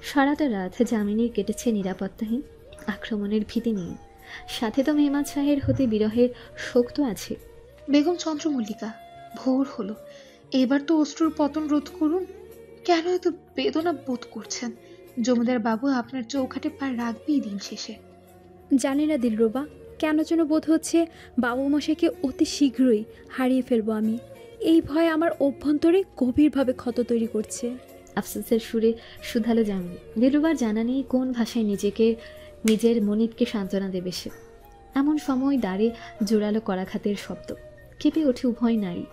সারাটা রাত যামিনীর কেটেছে নিরাপত্তাহীন, আক্রমণের ভীতি নিয়ে। সাথে তো মেহমান শাহের হতে বিরহের শোক তো আছে। বেগম চন্দ্রমল্লিকা, ভোর হলো, এবার তো অশ্রুর পতন রোধ করুন। কেন এত বেদনা বোধ করছেন? জমিদার বাবু আপনার চৌখাটে পা রাখবেই দিন শেষে। জানি না দিলরুবা, কেন যেন বোধ হচ্ছে বাবু মশাইকে অতি শীঘ্রই হারিয়ে ফেলবো আমি। এই ভয় আমার অভ্যন্তরে গভীরভাবে ক্ষত তৈরি করছে। আফসোসের সুরে শুধালো যামিনী। দিলরুবার জানা নেই কোন ভাষায় নিজের মনিবকে সান্ত্বনা দেবে সে। এমন সময় দাঁড়ে জোরালো করাঘাতের শব্দ। কেঁপে ওঠে উভয় নারী।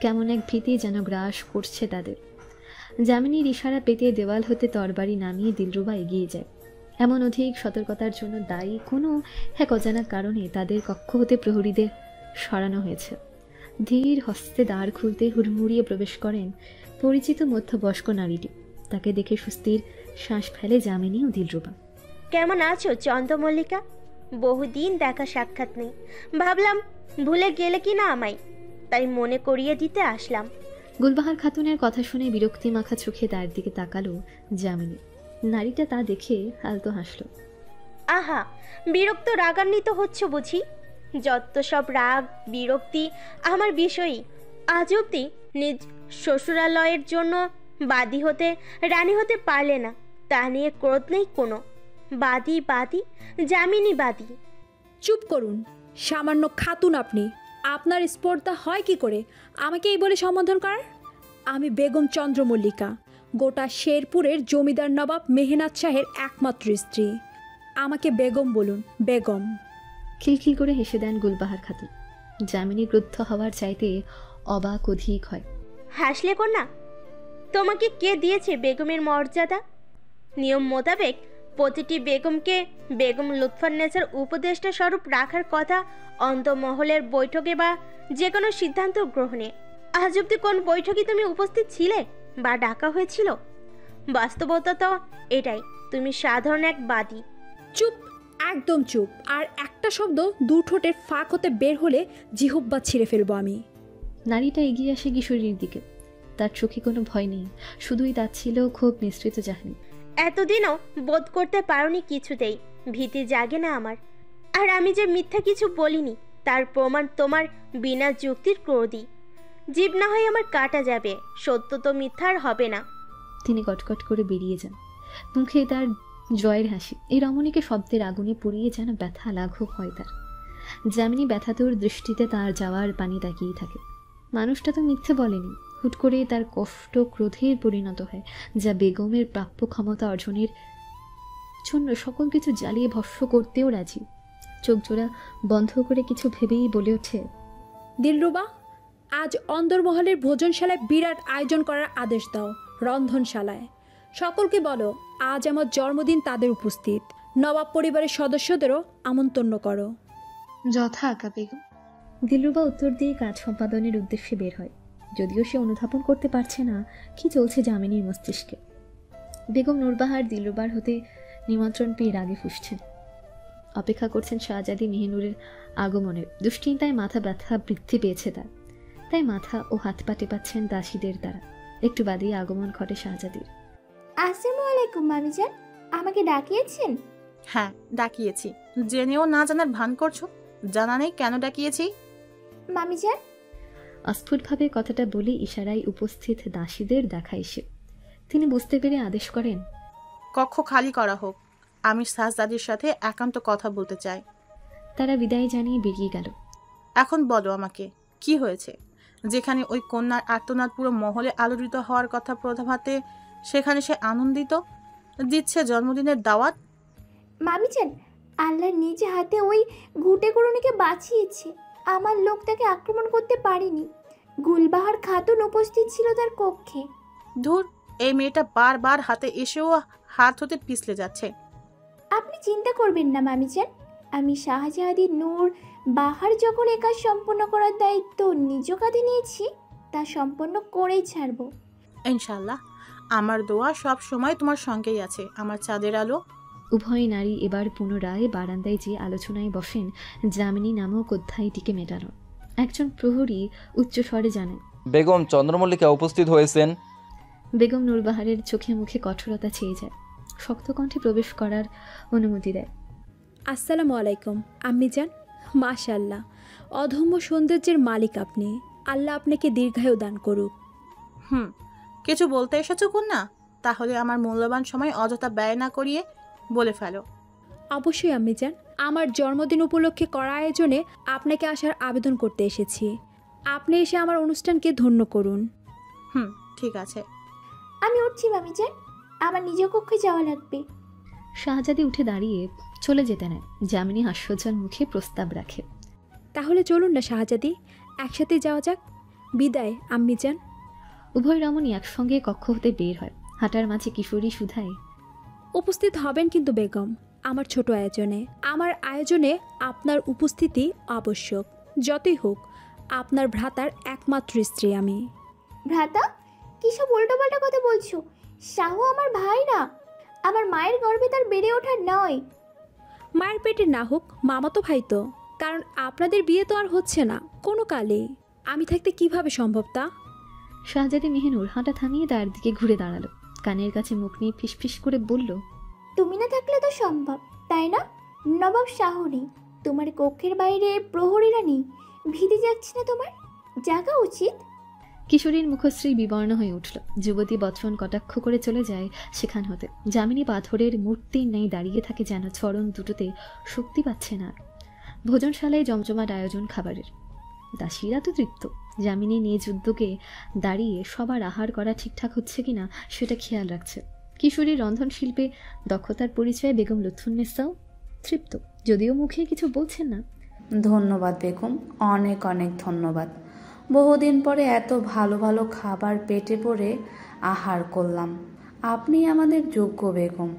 কেমন এক ভীতি যেন গ্রাস করছে তাদের। যামিনীর ইশারা পেতে দেওয়াল হতে তরবারি নামিয়ে দিলরুবা এগিয়ে যায়। এমন অধিক সতর্কতার জন্য দায়ী কোনো এক অজানা কারণে তাদের কক্ষ হতে প্রহরীদের সরানো হয়েছে। ধীর হস্তে দ্বার খুলতে হুড়মুড়িয়ে প্রবেশ করেন পরিচিত মধ্যবয়স্ক নারীটি। তাকে দেখে স্বস্তির শ্বাস ফেলে যামিনী ও দিলরুবা। কেমন আছো চন্দ্রমল্লিকা? বহুদিন দেখা সাক্ষাৎ নেই, ভাবলাম ভুলে গেলে কি না আমায়, তাই মনে করিয়ে দিতে আসলাম। গুলবাহার খাতুনের কথা শুনে বিরক্তি মাখা চোখে তার দিকে তাকালো যামিনী। নারীটা তা দেখে আলতো হাসল। আহা, বিরক্ত রাগান্বিত হচ্ছে বুঝি? যত সব রাগ বিরক্তি আমার বিষয়ই। আজ অব্দি নিজ শ্বশুরালয়ের জন্য বাদী হতে রানী হতে পারলে না, তা নিয়ে ক্রোধ নেই কোনো। বাদী বাদী, যামিনী বাদী। চুপ করুন, সামান্য খাতুন আপনি। আপনার স্পর্ধা হয় কি করে আমাকে এই বলে সম্বোধন করার? আমি বেগম চন্দ্রমল্লিকা, গোটা শেরপুরের জমিদার নবাব মেহনাত শাহের একমাত্র স্ত্রী। আমাকে বেগম বলুন, বেগম। খিলখিল করে হেসে দেন গুলবাহার খাতুন। যামিনী ক্রুদ্ধ হওয়ার চাইতে অবাক অধিক হয়। হাসলে কন্যা, তোমাকে কে দিয়েছে বেগমের মর্যাদা? নিয়ম মোতাবেক প্রতিটি বেগমকে বেগম লুৎফান্নেছার উপদেষ্টা স্বরূপ রাখার কথা অন্তমহলের বৈঠকে বা যে কোনো সিদ্ধান্ত গ্রহণে। আজ অব্দি কোন বৈঠকে তুমি উপস্থিত ছিলে বা ডাকা হয়েছিল? বাস্তবতা তো এটাই, তুমি সাধারণ এক বাদী। চুপ, একদম চুপ। আর একটা শব্দ দু ঠোঁটের ফাঁক হতে বের হলে জিহ্বা ছিঁড়ে ফেলবো আমি। নারীটা এগিয়ে আসে কিশোরীর দিকে। তার চোখে কোনো ভয় নেই, শুধুই তার ছিল খুব মিশ্রিত চাহনি। এতদিনও বোধ করতে পারোনি কিছুতেই, ভীতি জাগে না আমার। আর আমি যে মিথ্যা কিছু বলিনি তার প্রমাণ তোমার বিনা যুক্তির ক্রোধই। জীব না হয় আমার কাটা যাবে, সত্য তো মিথ্যার হবে না। তিনি কটকট করে বেরিয়ে যান, মুখে তার জয়ের হাসি। এই রমণীকে শব্দের আগুনে পুড়িয়ে যেন ব্যথা লাঘব হয় তার। যামিনী ব্যথাতুর দৃষ্টিতে তার যাওয়ার পানি তাকিয়ে থাকে। মানুষটা তো মিথ্যে বলেনি। হুট করে তার কষ্ট ক্রোধের পরিণত হয়, যা বেগমের প্রাপ্য ক্ষমতা অর্জনের জন্য সকল কিছু জ্বালিয়ে ভস্ম করতেও রাজি। চোখ জোড়া বন্ধ করে কিছু ভেবেই বলে ওঠে, দিলরুবা, আজ অন্দরমহলের ভোজনশালায় বিরাট আয়োজন করার আদেশ দাও। রন্ধনশালায় সকলকে বলো আজ আমার জন্মদিন, তাদের উপস্থিত নবাব পরিবারের সদস্যদেরও আমন্ত্রণ করো। যথা আজ্ঞা বেগম। দিলরুবা উত্তর দিয়ে কাজ সম্পাদনের উদ্দেশ্যে বের হয়, যদিও সে অনুধাবন করতে পারছে না কি চলছে যামিনীর মস্তিষ্কে। বেগম নূরবাহার দিলরুবার হতে নিমন্ত্রণ পেয়ে রাগে ফুঁসছেন। অপেক্ষা করছেন শাহজাদি মেহিনুরের আগমনের। দুশ্চিন্তায় মাথা ব্যথা বৃদ্ধি পেয়েছে তাই মাথা ও হাত পা টেপাচ্ছেন দাসীদের দ্বারা। একটু বাদেই আগমন ঘটে শাহজাদির। আসসালামু আলাইকুম মামিজান, আমাকে ডাকিয়েছেন? হ্যাঁ, ডাকিয়েছি। জেনেও না জানার ভান করছো? জানা নেই কেন ডাকিয়েছি? মামিজান, অস্ফুটভাবে কথাটা বলে ইশারায় উপস্থিত দাসীদের দেখায় সে। তিনি বুঝতে পেরে আদেশ করেন, কক্ষ খালি করা হোক, আমি শাহজাদির সাথে একান্ত কথা বলতে চাই। তারা বিদায় জানিয়ে বেরিয়ে গেল। এখন বলো আমাকে, কি হয়েছে? যেখানে ওই কন্যার আর্তনাদ পুরো মহলে আলোড়িত হওয়ার কথা প্রভাতে, সেখানে সে আনন্দিত, দিচ্ছে জন্মদিনের দাওয়াত। মামিজান, আল্লাহ নিজ হাতে ওই ঘুটে করুণীকে বাঁচিয়েছে। আমার লোক তাকে আক্রমণ করতে পারেনি। গুলবাহার খাতুন উপস্থিত ছিল তার কক্ষে। ধুর, এই মেয়েটা বারবার হাতে এসেও হাত হতে পিছলে যাচ্ছে। আপনি চিন্তা করবেন না মামিজান, আমি শাহজাদি নূর বাহার যখন এ কাজ সম্পন্ন করার দায়িত্ব নিজ কাঁধে নিয়েছি, তা সম্পন্ন করেই ছাড়ব ইনশাল্লাহ। আমার দোয়া সব সময় তোমার সঙ্গেই আছে আমার চাঁদের আলো। উভয় নারী এবার পুনরায় বারান্দায় যে আলোচনায় বসেন যামিনী নামক অধ্যায়টিকে মেটানোর। একজন প্রহরী উচ্চস্বরে জানান, বেগম চন্দ্রমল্লিকা উপস্থিত হয়েছেন। বেগম নূরবাহারের চোখে মুখে কঠোরতা ছেয়ে যায়, শক্ত কণ্ঠে প্রবেশ করার অনুমতি দেয়। আসসালামু আলাইকুম আম্মিজান। মাশাআল্লাহ, অধম্য সৌন্দর্যের মালিক আপনি। আল্লাহ আপনাকে দীর্ঘায়ু দান করুক। কিছু বলতে এসেছো কন্যা? তাহলে আমার মূল্যবান সময় অযথা ব্যয় না করিয়ে বলে ফেলো। অবশ্যই আম্মিজান, আমার জন্মদিন উপলক্ষে করা আয়োজনে আপনাকে আসার আবেদন করতে এসেছি। আপনি এসে আমার অনুষ্ঠানকে ধন্য করুন। ঠিক আছে। আমি উঠছি মামিজান, আমার নিজ কক্ষে যাওয়া লাগবে। শাহজাদি উঠে দাঁড়িয়ে চলে যেতে নেয়। যামিনী হাস্যজ্জ্বল মুখে প্রস্তাব রাখে। তাহলে চলুন না শাহজাদি, একসাথে যাওয়া যাক। বিদায় আম্মিজান। উভয় রমণী একসঙ্গে কক্ষ হতে বের হয়। হাঁটার মাঝে কিশোরী সুধায়, উপস্থিত হবেন কিন্তু বেগম আমার ছোট আয়োজনে। আমার আয়োজনে আপনার উপস্থিতি আবশ্যক। যতই হোক আপনার ভ্রাতার একমাত্র স্ত্রী আমি। ভ্রাতা? কিসব উল্টোপাল্টা কথা বলছো? শাহু আমার ভাই না, আমার মায়ের গর্ভে তার বেড়ে ওঠার নয়। মায়ের পেটে না হোক, মামাতো ভাই তো। কারণ আপনাদের বিয়ে তো আর হচ্ছে না কোনো কালে। আমি থাকতে কিভাবে সম্ভব তা? শাহজাদি মেহিনুর হাঁটা থামিয়ে তার দিকে ঘুরে দাঁড়ালো। কানের কাছে মুখ নিয়ে ফিসফিস করে বলল, তুমি না থাকলে তো সম্ভব, তাই না? নবাব শাহু নেই, তোমার কক্ষের বাইরে প্রহরীরা নেই, ভীতি যাচ্ছে না তোমার? জাগা উচিত। কিশোরীর মুখশ্রী বিবর্ণ হয়ে উঠল। যুবতী বচন কটাক্ষ করে চলে যায় সেখান হতে। যামিনী পাথরের মূর্তির ন্যায় দাঁড়িয়ে থাকে, যেন চরণ দুটোতে শক্তি পাচ্ছে না। ভোজনশালায় জমজমাট আয়োজন খাবারের। দাসীরা তো তৃপ্ত। যামিনী নিজ উদ্যোগে দাঁড়িয়ে সবার আহার করা ঠিকঠাক হচ্ছে কিনা সেটা খেয়াল রাখছে। কিশোরীর রন্ধনশিল্পে দক্ষতার পরিচয়ে বেগম লুৎফুন্নেসাও তৃপ্ত, যদিও মুখে কিছু বলছেন না। ধন্যবাদ বেগম, অনেক অনেক ধন্যবাদ। বহুদিন পরে এত ভালো ভালো খাবার পেটে পড়ে আহার করলাম। আপনি আমাদের যোগ্য বেগম।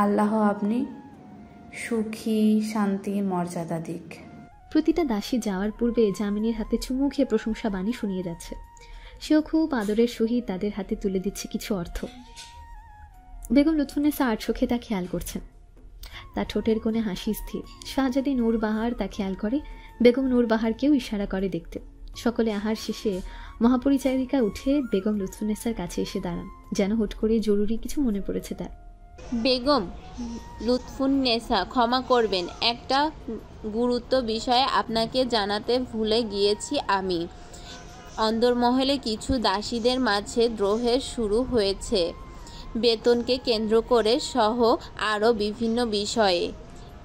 আল্লাহ আপনি সুখী শান্তির মর্যাদা দিক। প্রতিটা দাসী যাওয়ার পূর্বে যামিনীর হাতে চুমু খেয়ে প্রশংসা বাণী শুনিয়ে যাচ্ছে। সেও খুব আদরের সহিত তাদের হাতে তুলে দিচ্ছে কিছু অর্থ। বেগম লুৎফুন্নেসা আর চোখে তা খেয়াল করছেন। তার ঠোঁটের কোণে হাসি স্থির। শাহজাদি নূরবাহার তা খেয়াল করে। বেগম নূরবাহারকেও ইশারা করে দেখতে। সকলে আহার শেষে মহাপরিচারিকা উঠে বেগম লুৎফুন্নেসার কাছে এসে দাঁড়ান, যেন হুট করে জরুরি কিছু মনে পড়েছে তার। বেগম লুৎফুন্নেসা, ক্ষমা করবেন, একটা গুরুত্ব বিষয়ে আপনাকে জানাতে ভুলে গিয়েছি আমি। অন্দরমহলে কিছু দাসীদের মাঝে দ্রোহের শুরু হয়েছে, বেতনকে কেন্দ্র করে সহ আরও বিভিন্ন বিষয়ে।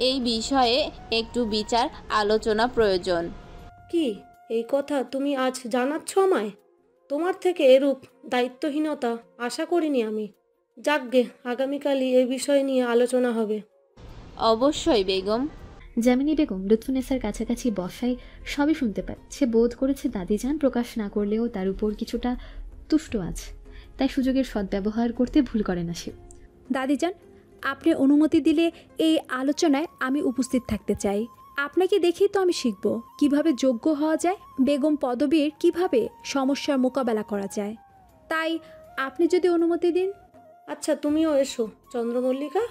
এই বিষয়ে একটু বিচার আলোচনা প্রয়োজন। কি এই কথা তুমি আজ জানাচ্ছ আমায়? তোমার থেকে এরূপ দায়িত্বহীনতা আশা করিনি আমি। যাকগে, আগামীকালই এই বিষয় নিয়ে আলোচনা হবে। অবশ্যই বেগম। যামিনী বেগম লুৎফুন্নেসার কাছাকাছি বসায় সবই শুনতে পায়। সে বোধ করেছে দাদিজান প্রকাশ না করলেও তার উপর কিছুটা তুষ্ট আছে, তাই সুযোগের সদ্ব্যবহার করতে ভুল করে না সে। দাদিজান, আপনি অনুমতি দিলে এই আলোচনায় আমি উপস্থিত থাকতে চাই। আপনাকে দেখেই তো আমি শিখব কিভাবে যোগ্য হওয়া যায়, বেগম পদবীর কিভাবে সমস্যার মোকাবেলা করা যায়। তাই আপনি যদি অনুমতি দিন। আচ্ছা, তুমিও এসো চন্দ্রমল্লিকা।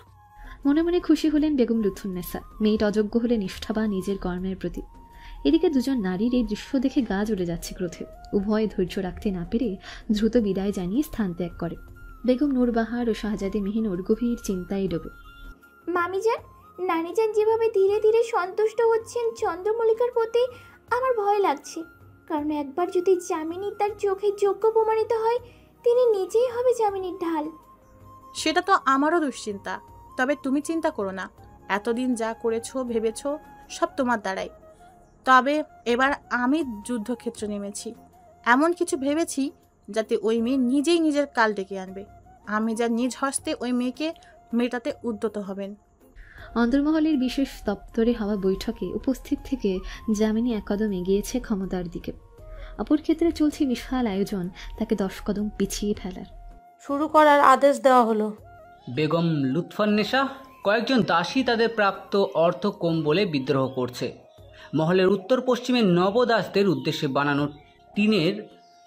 মনে মনে খুশি হলেন বেগম লুৎফুন্নেসা। মেয়েটা অযোগ্য হলে নিষ্ঠাবা নিজের কর্মের প্রতি। এদিকে দুজন নারীর এই দৃশ্য দেখে গা জ্বলে যাচ্ছে ক্রোধে। উভয় ধৈর্য রাখতে না পেরে দ্রুত বিদায় জানিয়ে স্থান ত্যাগ করে। বেগম নূরবাহার ও শাহজাদি মেহিনুর গভীর চিন্তায় ডোবে। মামিজান, নানিজান যেভাবে ধীরে ধীরে সন্তুষ্ট হচ্ছেন চন্দ্রমল্লিকার প্রতি, আমার ভয় লাগছে। কারণ একবার যদি যামিনী তার চোখে যোগ্য প্রমাণিত হয়, তিনি নিজেই হবে যামিনীর ঢাল। সেটা তো আমারও দুশ্চিন্তা। তবে তুমি চিন্তা করো না, এতদিন যা করেছো ভেবেছো সব তোমার দ্বারাই। তবে এবার আমি যুদ্ধক্ষেত্রে নেমেছি। এমন কিছু ভেবেছি যাতে ওই মেয়ে নিজেই নিজের কাল ডেকে আনবে। আমি যা নিজ হস্তে ওই মেয়েকে মেটাতে উদ্যত হবেন। অন্দরমহলের বিশেষ দপ্তরে হওয়া বৈঠকে উপস্থিত থেকে যামিনী এক কদম এগিয়েছে ক্ষমতার দিকে। অপর ক্ষেত্রে চলছে বিশাল আয়োজন তাকে 10 কদম পিছিয়ে ফেলার। শুরু করার আদেশ দেওয়া হলো। বেগম লুৎফুন্নেসা, কয়েকজন দাসী তাদের প্রাপ্ত অর্থ কম বলে বিদ্রোহ করছে। মহলের উত্তর পশ্চিমে নবদাসদের উদ্দেশ্যে বানানো টিনের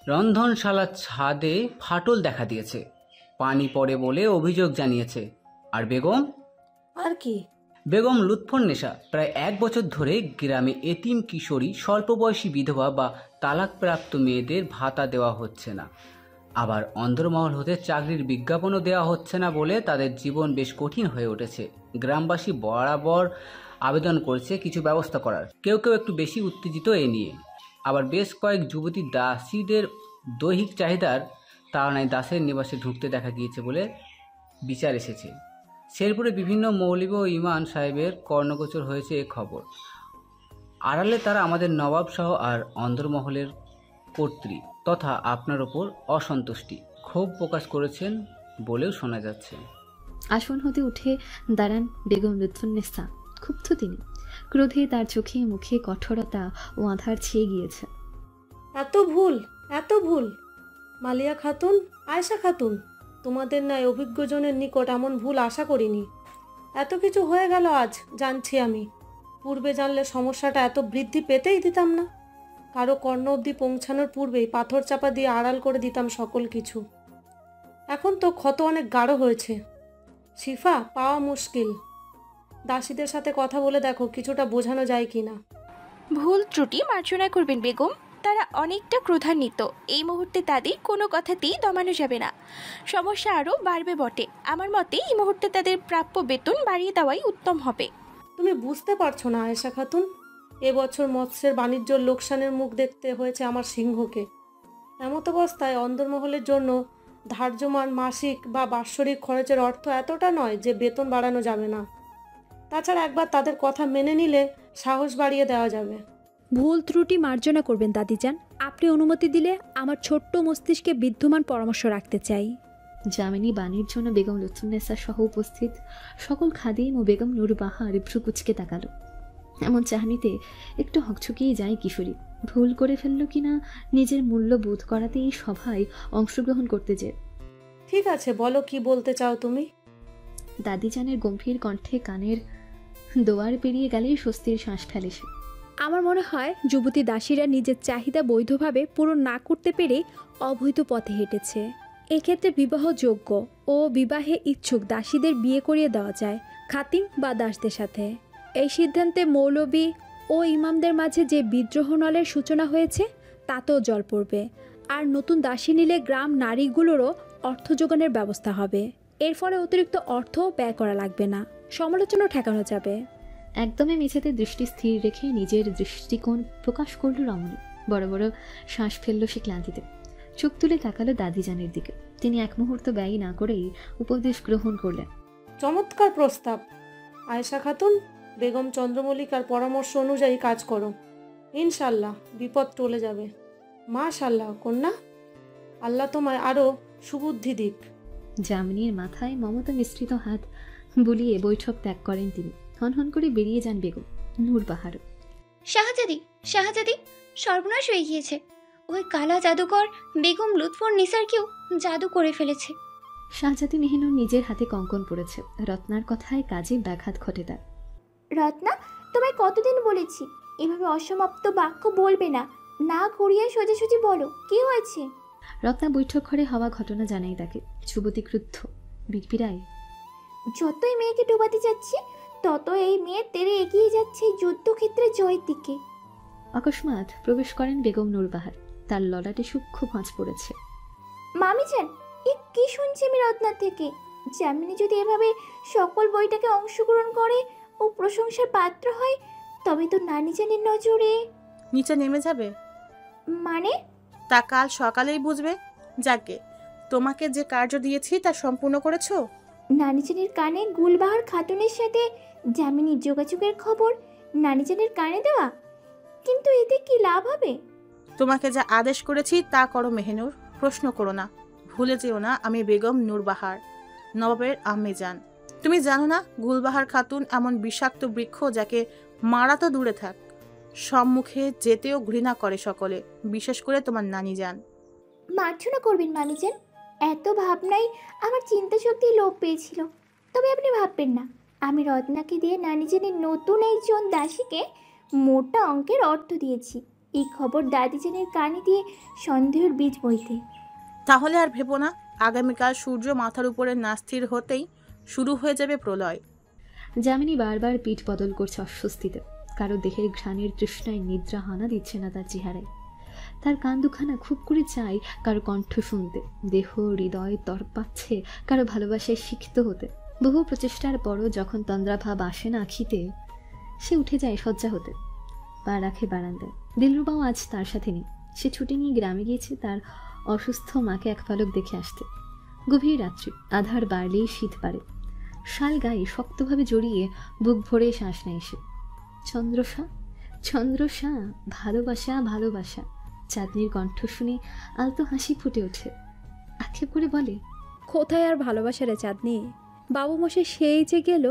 রন্ধনশালার ছাদে ফাটল দেখা দিয়েছে, পানি পড়ে বলে অভিযোগ জানিয়েছে। আর বেগম? আর কি? বেগম লুৎফুন্নেসা প্রায় 1 বছর ধরে গ্রামে এতিম কিশোরী, স্বল্পবয়সী বিধবা বা তালাকপ্রাপ্ত মেয়েদের ভাতা দেওয়া হচ্ছে না, আবার অন্দরমহল হতে চাকরির বিজ্ঞাপনও দেওয়া হচ্ছে না বলে তাদের জীবন বেশ কঠিন হয়ে উঠেছে। গ্রামবাসী বরাবর আবেদন করছে কিছু ব্যবস্থা করার, কেউ কেউ একটু বেশি উত্তেজিত এ নিয়ে। আবার বেশ কয়েক যুবতী দাসীদের দৈহিক চাহিদার তাড়নায় দাসের নিবাসে ঢুকতে দেখা গিয়েছে বলে বিচার এসেছে। শেরপুরে বিভিন্ন মৌলভী ও ইমাম সাহেবের কর্ণগোচর হয়েছে এ খবর। আড়ালে তারা আমাদের নবাব সহ আর অন্দরমহলের কর্ত্রী তথা আপনার ওপর অসন্তুষ্টি, ক্ষোভ প্রকাশ করেছেন বলেও শোনা যাচ্ছে। আসন হতে উঠে দাঁড়ান বেগম লুৎফুন্নেসা। ক্ষুব্ধ তিনি, ক্রোধে তার চোখে মুখে কঠোরতা ও আধার ছেয়ে গিয়েছে। এত ভুল মালিয়া খাতুন, আয়েশা খাতুন, তোমাদের ন্যায় অভিজ্ঞজনের নিকট এমন ভুল আশা করিনি। এত কিছু হয়ে গেল আজ, জানছি আমি। পূর্বে জানলে সমস্যাটা এত বৃদ্ধি পেতেই দিতাম না। কারো কর্ণ অবধি পৌঁছানোর পূর্বেই পাথর চাপা দিয়ে আড়াল করে দিতাম সকল কিছু। এখন তো ক্ষত অনেক গাঢ় হয়েছে, শিফা পাওয়া মুশকিল। দাসীদের সাথে কথা বলে দেখো কিছুটা বোঝানো যায় কি না। ভুল ত্রুটি মার্জনা করবেন বেগম, তারা অনেকটা ক্রোধান্বিত। এই মুহূর্তে তাদের কোনো কথাতেই দমানো যাবে না, সমস্যা আরও বাড়বে বটে। আমার মতে এই মুহূর্তে তাদের প্রাপ্য বেতন বাড়িয়ে দেওয়াই উত্তম হবে। তুমি বুঝতে পারছো না আয়েশা খাতুন, এবছর মৎস্যের বাণিজ্য লোকসানের মুখ দেখতে হয়েছে আমার সিংহকে। এমত অবস্থায় অন্দরমহলের জন্য ধার্যমান মাসিক বা বাৎসরিক খরচের অর্থ এতটা নয় যে বেতন বাড়ানো যাবে না। তাছাড়া একবার তাদের কথা মেনে নিলে সাহস বাড়িয়ে দেওয়া যাবে। ভুল ত্রুটি মার্জনা করবেন দাদিজান। আপনি অনুমতি দিলে আমার ছোট্ট মস্তিষ্কে বিদ্যমান পরামর্শ রাখতে চাই। জামিনী বাণীর জন্য বেগম লুৎফুন্নেসা সহ উপস্থিত সকল খাদিম ও বেগম নূরবাহার ভ্রু কুচকে তাকালো। এমন চাহনিতে একটু হকচকিয়ে যায় কিশোরী। ভুল করে ফেলল কিনা নিজের মূল্য বোধ করাতে এই সভায় অংশগ্রহণ করতে যে। ঠিক আছে, বলো কি বলতে চাও তুমি। দাদিজানের গম্ভীর কণ্ঠে কানের দোয়ার পেরিয়ে গেলেই স্বস্তির শ্বাস ফেলে সে। আমার মনে হয় যুবতী দাসীরা নিজের চাহিদা বৈধভাবে পূরণ না করতে পেরে অবৈধ পথে হেঁটেছে। এক্ষেত্রে বিবাহযোগ্য ও বিবাহে ইচ্ছুক দাসীদের বিয়ে করিয়ে দেওয়া যায় খাতিম বা দাসদের সাথে। এই সিদ্ধান্তে মৌলবী ও ইমামদের মাঝে যে বিদ্রোহ নলের সূচনা হয়েছে তাতেও জল পড়বে। আর নতুন দাসী নিলে গ্রাম নারীগুলোরও অর্থ যোগানের ব্যবস্থা হবে। এর ফলে অতিরিক্ত অর্থ ব্যয় করা লাগবে না, সমালোচনা ঠেকানো যাবে। একদমই মেঝেতে দৃষ্টি স্থির রেখে নিজের দৃষ্টিকোণ প্রকাশ করল রমণী। বড় বড় শ্বাস ফেলল সে ক্লান্তিতে। চোখ তুলে তাকালো দাদিজানের দিকে। তিনি এক মুহূর্ত ব্যয় না করেই উপদেশ গ্রহণ করলেন। চমৎকার প্রস্তাব আয়েশা খাতুন, বেগম চন্দ্রমল্লিকার পরামর্শ অনুযায়ী কাজ করো। ইনশাল্লাহ বিপদ টলে যাবে। মাশাল্লাহ কন্যা, আল্লাহ তোমায় আরও সুবুদ্ধি দিক। জামিনীর মাথায় মমতা মিশ্রিত হাত বুলিয়ে বৈঠক ত্যাগ করেন তিনি। হনহন করে বেরিয়ে যান বেগম নূরবাহার। শাহজাদি সর্বনাশ হয়ে গিয়েছে। ওই কালা জাদুকর বেগম লুৎফুন্নেসাকেও জাদু করে ফেলেছে। শাহজাদি মেহনুর নিজের হাতে কঙ্কন পড়েছে। রত্নার কথায় কাজে ব্যাঘাত ঘটে তার। রত্না, তোমায় কতদিন বলেছি এভাবে অসমাপ্ত বাক্য বলবে না, না ঘুরিয়ে সোজাসুজি বলো কি হয়েছে। রত্না বৈঠক ঘরে হওয়া ঘটনা জানাই তাকে। যুবতী ক্রুদ্ধ বিড়বিড়ায়, যতই মেয়েকে ডোবাতে যাচ্ছি তত এই মেয়ে তেরে এগিয়ে যাচ্ছে যুদ্ধক্ষেত্রে জয়ের দিকে। অকস্মাৎ প্রবেশ করেন বেগম নূরবাহার। তার ললাটে সূক্ষ্ম ভাঁজ পড়েছে। মামিজান, এ কি শুনছি আমি রত্নার থেকে? জামিনী যদি এভাবে সকল বইটাকে অংশগ্রহণ করে ও প্রশংসার পাত্র হয় তবে তো নানিজানের নজরে নিচে নেমে যাবে। মানে? তা কাল সকালেই বুঝবে। যাকে তোমাকে যে কার্য দিয়েছি তা সম্পূর্ণ করেছো? নানিজানের কানে গুলবাহার খাতুনের সাথে জামিনীর যোগাযোগের খবর নানিজানের কানে দেওয়া, কিন্তু এতে কি লাভ হবে? তোমাকে যা আদেশ করেছি তা করো মেহনুর, প্রশ্ন করো না। ভুলে যেও না আমি বেগম নূরবাহার, নবাবের আম্মিজান। তুমি জানো না গুলবাহার খাতুন এমন বিষাক্ত বৃক্ষ যাকে মারা তো দূরে থাক, সম্মুখে যেতেও ঘৃণা করে সকলে, বিশেষ করে তোমার নানি যান। মার্জনা করবেন মামিজান, এত ভাবনাই আমার চিন্তা শক্তি লোপ পেয়েছিল। তবে আপনি ভাববেন না, আমি রত্নাকে দিয়ে নানিজানের নতুন একজন দাসীকে মোটা অঙ্কের অর্থ দিয়েছি এই খবর দাদিজানের কানে দিয়ে সন্দেহের বীজ বইতে। তাহলে আর ভেবো না, আগামীকাল সূর্য মাথার উপরে না স্থির হতেই শুরু হয়ে যাবে প্রলয়। যামিনী বারবার পিঠ বদল করছে অস্বস্তিতে। কারো দেহের ঘ্রাণের তৃষ্ণায় নিদ্রা হানা দিচ্ছে না তার চেহারায়। তার কান দুখানা খুব করে চায় কারো কণ্ঠ শুনতে, দেহ হৃদয় তড়পাচ্ছে কারো ভালোবাসায় শিক্ষিত হতে। বহু প্রচেষ্টার পরও যখন তন্দ্রাভাব আসে না আখিতে, সে উঠে যায় শয্যা হতে, পা রাখে বারান্দায়। দিলরুবাও আজ তার সাথে নেই। সে ছুটি নিয়ে গ্রামে গিয়েছে তার অসুস্থ মাকে এক পলক দেখে আসতে। গভীর রাত্রি, আধার বাড়লেই শীত বাড়ে। শাল গায়ে শক্তভাবে জড়িয়ে বুক ভরে শ্বাস নেয় সে। চন্দ্রসা, চন্দ্রসা, ভালোবাসা, ভালোবাসা। চাঁদনির কণ্ঠ শুনে আলতো হাসি ফুটে ওঠে। আক্ষেপ করে বলে, কোথায় আর ভালোবাসা রে চাঁদনি? বাবু মশাই সেই যে গেল,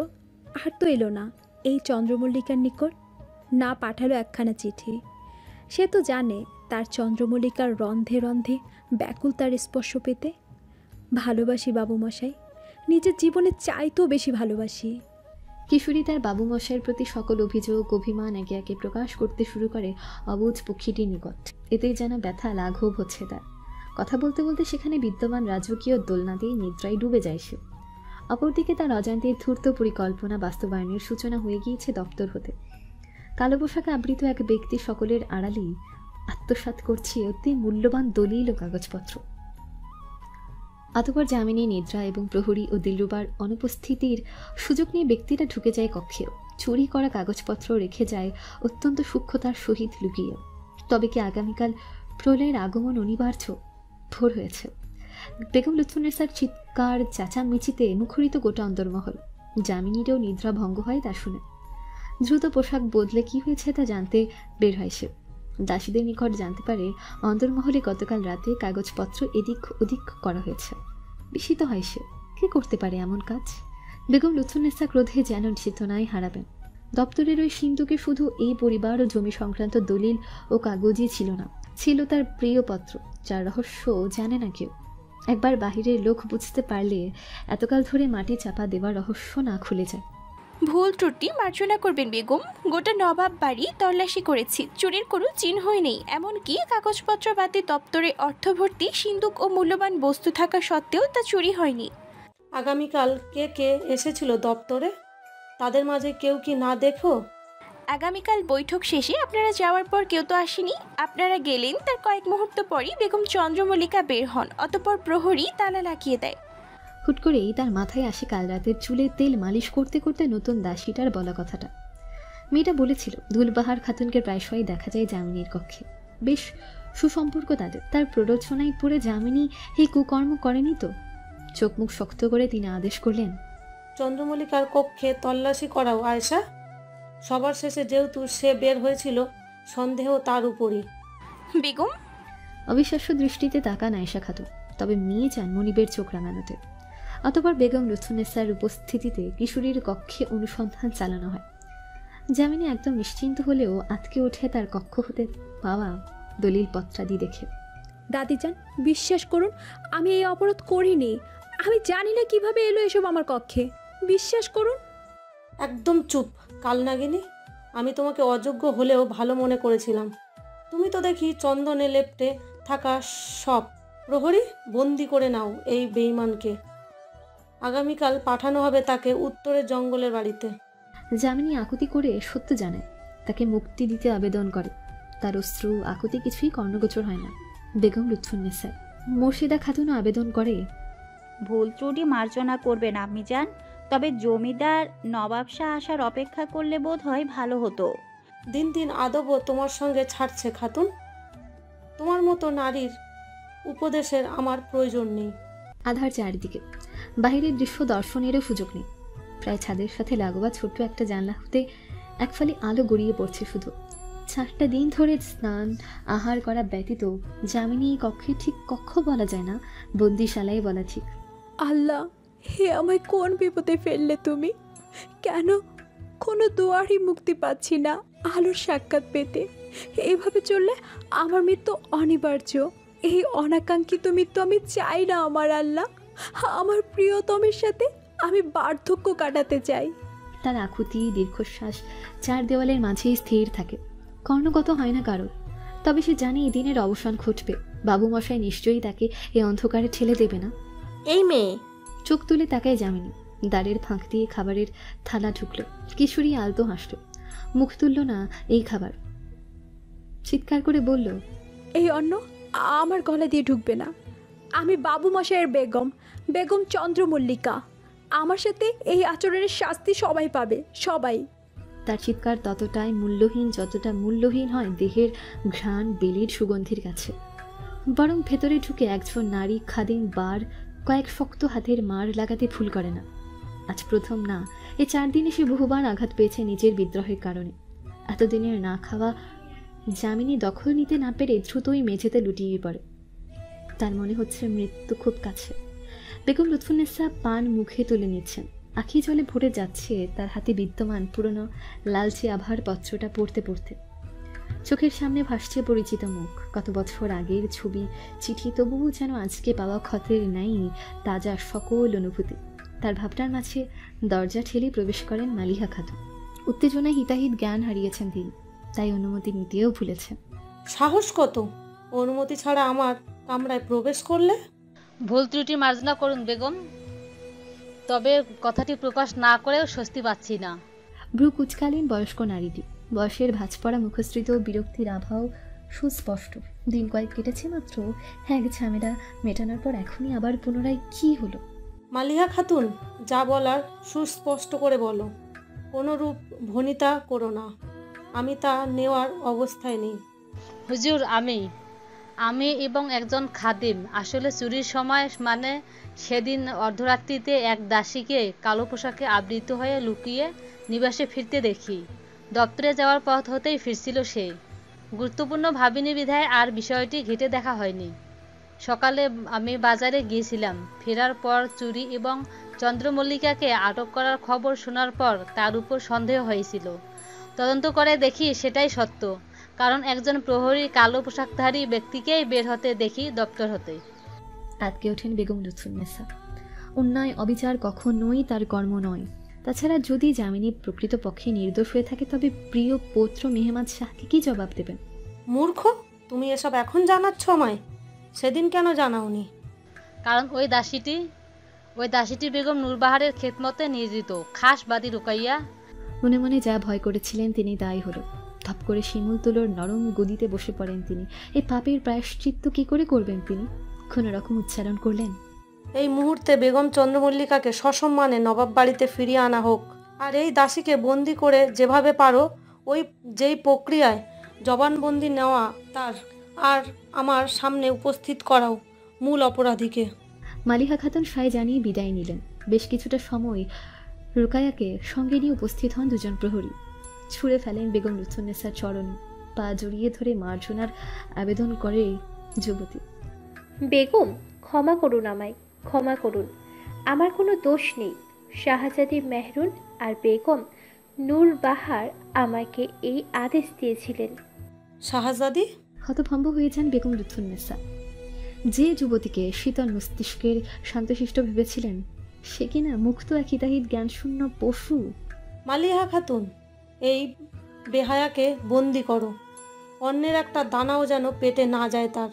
আর তো এলো না এই চন্দ্রমল্লিকার নিকট। না পাঠালো একখানা চিঠি। সে তো জানে তার চন্দ্রমল্লিকার রন্ধে রন্ধে ব্যাকুল তার স্পর্শ পেতে। ভালোবাসি বাবু মশাই, নিজের জীবনে চাইতেও বেশি ভালোবাসি। কিশোরী তার বাবু মশাইয়ের প্রতি সকল অভিযোগ অভিমান একে একে প্রকাশ করতে শুরু করে অবুঝ পক্ষীটির নিকট। এতেই যেন ব্যথা লাঘব হচ্ছে তার। কথা বলতে বলতে সেখানে বিদ্যমান রাজকীয় দোলনা দিয়ে নিদ্রায় ডুবে যায় সে। অপরদিকে তার অজান্তে ধূর্ত পরিকল্পনা বাস্তবায়নের সূচনা হয়ে গিয়েছে দপ্তর হতে। কালো পোশাকে আবৃত এক ব্যক্তি সকলের আড়ালেই আত্মসাৎ করছে অতি মূল্যবান দলিল ও কাগজপত্র। অতঃপর যামিনী, নিদ্রা এবং প্রহরী ও দিলরুবার অনুপস্থিতির সুযোগ নিয়ে ব্যক্তিটা ঢুকে যায় কক্ষেও। চুরি করা কাগজপত্র রেখে যায় অত্যন্ত সূক্ষ্মতার সহিত লুকিয়ে। তবে কি আগামীকাল প্রলয়ের আগমন অনিবার্য? ভোর হয়েছে। বেগম লুৎফুন্নেসার চিৎকার চেঁচামেচিতে মুখরিত গোটা অন্দরমহল। যামিনীরও নিদ্রা ভঙ্গ হয় তা শুনে। দ্রুত পোশাক বদলে কি হয়েছে তা জানতে বের হয় সে। দাসীদের নিকট জানতে পারে অন্দরমহলে গতকাল রাতে কাগজপত্র এদিক ওদিক করা হয়েছে। বিস্মিত হয় সে। কে করতে পারে এমন কাজ? বেগম লুৎফুন্নেসা ক্রোধে যেন চেতনায় হারাবেন। দপ্তরের ওই সিন্ধুকে শুধু এই পরিবার ও জমি সংক্রান্ত দলিল ও কাগজই ছিল না, ছিল তার প্রিয় পত্র, যার রহস্য জানে না কেউ। একবার বাহিরের লোক বুঝতে পারলে এতকাল ধরে মাটি চাপা দেওয়ার রহস্য না খুলে যায়। ভুল ত্রুটি মার্জনা করবেন বেগম। গোটা নবাব বাড়ি তল্লাশি করেছি, চুরির কোনো চিহ্নই নেই। এমনকি কাগজপত্র বাদে দপ্তরে অর্থভর্তি সিন্দুক ও মূল্যবান বস্তু থাকা সত্ত্বেও তা চুরি হয়নি। আগামীকাল কে কে এসেছিল দপ্তরে? তাদের মাঝে কেউ কি না দেখো? আগামীকাল বৈঠক শেষে আপনারা যাওয়ার পর কেউ তো আসেনি। আপনারা গেলেন তার কয়েক মুহূর্ত পরই বেগম চন্দ্রমল্লিকা বের হন। অতঃপর প্রহরী তালা লাগিয়ে দেয়। হুট করেই তার মাথায় আসে কাল রাতের চুলে তেল মালিশ করতে করতে নতুন দাসীটার বলা কথাটা। মেয়েটা বলেছিল দুলবাহার খাতুনকে প্রায়শই দেখা যায় যামিনীর কক্ষে। বেশ সুসম্পর্ক তাদের। তার প্ররোচনায় পড়ে যামিনী এই কুকর্ম করেনি তো? চোখ মুখ শক্ত করে তিনি আদেশ করলেন, চন্দ্রমল্লিকার কক্ষে তল্লাশি করাও আয়েশা। সবার শেষে যেহেতু সে বের হয়েছিল, সন্দেহ তার উপরই। বেগম অবিশ্বাস্য দৃষ্টিতে তাকান আয়েশা খাতুন, তবে মেয়ে চান মনিবের চোখ রাঙানোতে। অতঃপর বেগম লুৎফুন্নেসার উপস্থিতিতে কিশোরীর কক্ষে অনুসন্ধান চালানো হয়। যামিনী একদম নিশ্চিন্ত হলেও আতকে ওঠে তার কক্ষ হতে পাওয়া দলিল পত্রাদি দেখে। দাদিজান, বিশ্বাস করুন, আমি এই অপরাধ করিনি। আমি জানি না কিভাবে এলো এসব আমার কক্ষে। বিশ্বাস করুন। একদম চুপ কালনাগিনী। আমি তোমাকে অযোগ্য হলেও ভালো মনে করেছিলাম। তুমি তো দেখি চন্দনে লেপ্টে থাকা সব। প্রহরী, বন্দি করে নাও এই বেঈমানকে। আগামীকাল পাঠানো হবে তাকে উত্তরের জঙ্গলের বাড়িতে। যামিনী আকুতি করে সত্য জানায়, তাকে মুক্তি দিতে আবেদন করে। তার অশ্রু আকুতি কিছুই কর্ণগোচর হয় না। বেগম লুৎফুন্নেসা মুর্শিদা খাতুনও আবেদন করে, ভুল ত্রুটি মার্জনা করবেন আপনি যান, তবে জমিদার নবাব শাহ আসার অপেক্ষা করলে বোধ হয় ভালো হতো। দিন দিন আদবও তোমার সঙ্গে ছাড়ছে খাতুন। তোমার মতো নারীর উপদেশের আমার প্রয়োজন নেই। আধার চারিদিকে, বাহিরের দৃশ্য দর্শনেরও সুযোগ নেই। প্রায় ছাদের সাথে লাগোয়া ছোট্ট একটা জানলা হতে এক ফালি আলো গড়িয়ে পড়ছে শুধু। 4টা দিন ধরে স্নান আহার করা ব্যতীত যামিনী কক্ষে ঠিক কক্ষ বলা যায় না, বন্দিশালায় বলা ঠিক। আল্লাহ, হে আমায় কোন বিপদে ফেললে তুমি? কেন কোনো দুয়ারই মুক্তি পাচ্ছি না আলোর সাক্ষাৎ পেতে? এইভাবে চললে আমার মৃত্যু অনিবার্য। এই অনাকাঙ্ক্ষিত মৃত্যু আমি চাই না আমার আল্লাহ। আমার প্রিয়তমের সাথে আমি বার্ধক্য কাটাতে চাই। তার আকুতি দীর্ঘশ্বাস 4 দেওয়ালের মাঝেই স্থির থাকে, কর্ণগত হয় না কারো। তবে সে জানে এই দিনের অবসান ঘটবে। বাবু মশাই নিশ্চয়ই তাকে এই অন্ধকারে ঠেলে দেবে না। এই মেয়ে চোখ তুলে তাকায় যামিনী। দ্বারের ফাঁক দিয়ে খাবারের থালা ঢুকল। কিশোরী আলতো হাসল, মুখ তুলল না এই খাবার। চিৎকার করে বলল, এই অন্ন আমার গলা দিয়ে ঢুকবে না। আমি বাবু মশাইয়ের বেগম, বেগম চন্দ্রমল্লিকা। আমার সাথে এই আচরণের শাস্তি সবাই পাবে, সবাই। তার চিৎকার ততটাই মূল্যহীন যতটা মূল্যহীন হয় দেহের ঘ্রাণ বেলির সুগন্ধির কাছে। বরং ভেতরে ঢুকে একজন নারী খাদিম বার কয়েক শক্ত হাতের মার লাগাতে ভুল করে না। আজ প্রথম না, এই 4 দিনে সে বহুবার আঘাত পেয়েছে নিজের বিদ্রোহের কারণে। এতদিনের না খাওয়া যামিনী দখল নিতে না পেরে দ্রুতই মেঝেতে লুটিয়ে পড়ে। তার মনে হচ্ছে মৃত্যু খুব কাছে। বেগম লুৎফুন্নেসা পান মুখে তুলে নিচ্ছেন, আখি জলে ভরে যাচ্ছে তার হাতে বিদ্যমান পুরনো লালচে আভার পত্রটা পড়তে পড়তে। চোখের সামনে ভাসছে পরিচিত মুখ, কত বছর আগের ছবি, চিঠি, তবুও যেন আজকে পাওয়া ক্ষতের নাই তাজা সকল অনুভূতি। তার ভাবনার মাঝে দরজা ঠেলে প্রবেশ করেন মালিহা খাতুন। উত্তেজনায় হিতাহিত জ্ঞান হারিয়েছেন তিনি, তাই অনুমতি নিতেও ভুলেছেন। সাহস কত, অনুমতি ছাড়া আমার কামরায় প্রবেশ করলে? ভুল ত্রুটি মার্জনা করুন বেগম, তবে কথাটি প্রকাশ না করেও স্বস্তি পাচ্ছি না। ভ্রু কুচকালীন বয়স্ক নারীটি, বয়সের ভাঁজ পড়া মুখশ্রিত বিরক্তির আভাও সুস্পষ্ট। দিন কয়েক কেটেছে মাত্র, হ্যাঁ ঝামেলা মেটানোর পর এখনই আবার পুনরায় কি হলো? মালিহা খাতুন, যা বলার সুস্পষ্ট করে বলো, কোনো রূপ ভনিতা করো না। আমি তা নেওয়ার অবস্থায় নেই। হুজুর, আমি এবং একজন খাদিম আসলে চুরির সময়, মানে সেদিন অর্ধরাত্রিতে এক দাসীকে কালো পোশাকে আবৃত হয়ে লুকিয়ে নিবাসে ফিরতে দেখি। দপ্তরে যাওয়ার পথ হতেই ফিরছিল সে। গুরুত্বপূর্ণ ভাবিনি বিধায় আর বিষয়টি ঘেঁটে দেখা হয়নি। সকালে আমি বাজারে গিয়েছিলাম। ফেরার পর চুরি এবং চন্দ্রমল্লিকাকে আটক করার খবর শোনার পর তার উপর সন্দেহ হয়েছিল। তদন্ত করে দেখি সেটাই সত্য, কারণ একজন প্রহরী কালো পোশাকধারী ব্যক্তিকেই বের হতে দেখি দপ্তর হতে। আটকে ওঠেন বেগম লুৎফুন্নেসা। অন্যায় অবিচার কখনোই তার কর্ম নয়। তাছাড়া যদি যামিনী প্রকৃতপক্ষে নির্দোষ হয়ে থাকে তবে প্রিয় পৌত্র মেহমাদ শাহকে কি জবাব দেবেন? মূর্খ, তুমি এসব এখন জানাচ্ছ আমায়? সেদিন কেন জানাওনি? কারণ ওই দাসীটি বেগম নূরবাহারের খেদমতে নিয়োজিত, খাস বাদী রুকাইয়া। মনে মনে যা ভয় করেছিলেন তিনি তাই হলো। ধপ করে শিমুল তুলোর নরম গদিতে বসে পড়েন তিনি। এই পাপের প্রায়শ্চিত্ত কি করে করবেন তিনি? কোনো রকম উচ্চারণ করলেন, এই মুহূর্তে বেগম চন্দ্রমল্লিকাকে সসম্মানে নবাব বাড়িতে ফিরিয়ে আনা হোক, আর এই দাসীকে বন্দি করে যেভাবে পারো যেই প্রক্রিয়ায় জবানবন্দি নেওয়া তার আর আমার সামনে উপস্থিত করাও মূল অপরাধীকে। মালিহা খাতুন সায় জানিয়ে বিদায় নিলেন। বেশ কিছুটা সময় রুকায়াকে সঙ্গে নিয়ে উপস্থিত হন দুজন প্রহরী। ছুঁড়ে ফেলেন বেগম লুৎফুন্নেসার চরণে, পা জড়িয়ে ধরে মার্জনার আবেদন করে যুবতী। বেগম, ক্ষমা করুন আমায়, ক্ষমা করুন। আমার কোনো দোষ নেই। শাহজাদি মেহরুন আর বেগম নূর বাহার আমাকে এই আদেশ দিয়েছিলেন। শাহজাদি? হতভম্ব হয়ে যান বেগম লুৎফুন্নেসা। যে যুবতীকে শীতল মস্তিষ্কের শান্তশিষ্ট ভেবেছিলেন, সে কিনা মুক্ত এক হিতাহিত জ্ঞানশূন্য পশু। মালিহা খাতুন, এই বেহায়াকে বন্দি করো। অন্যের একটা দানাও যেন পেটে না যায় তার।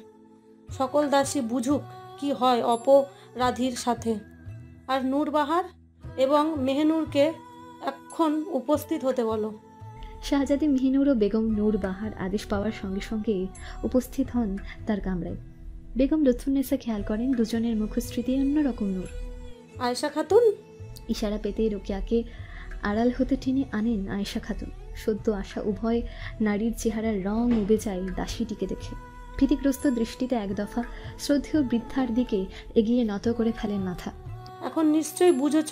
সকল দাসী বুঝুক কি হয় অপরাধীর সাথে। আর নূরবাহার এবং মেহনুরকে এখন উপস্থিত হতে বলো। শাহজাদি মেহনুর ও বেগম নূর বাহার আদেশ পাওয়ার সঙ্গে সঙ্গে উপস্থিত হন তার কামরায়। বেগম লুৎফুন্নেসা খেয়াল করেন দুজনের মুখশ্রীতে অন্যরকম নূর। আয়েশা খাতুন? ইশারা পেতে রোকেয়াকে আড়াল হতে টেনে আনেন আয়েশা খাতুন। সদ্য আসা উভয় নারীর চেহারার রং উবে যায় দাসীটিকে দেখে। ভীতিগ্রস্ত দৃষ্টিতে এক দফা শ্রদ্ধেয় বৃদ্ধার দিকে এগিয়ে নত করে ফেলেন মাথা। এখন নিশ্চয়ই বুঝেছ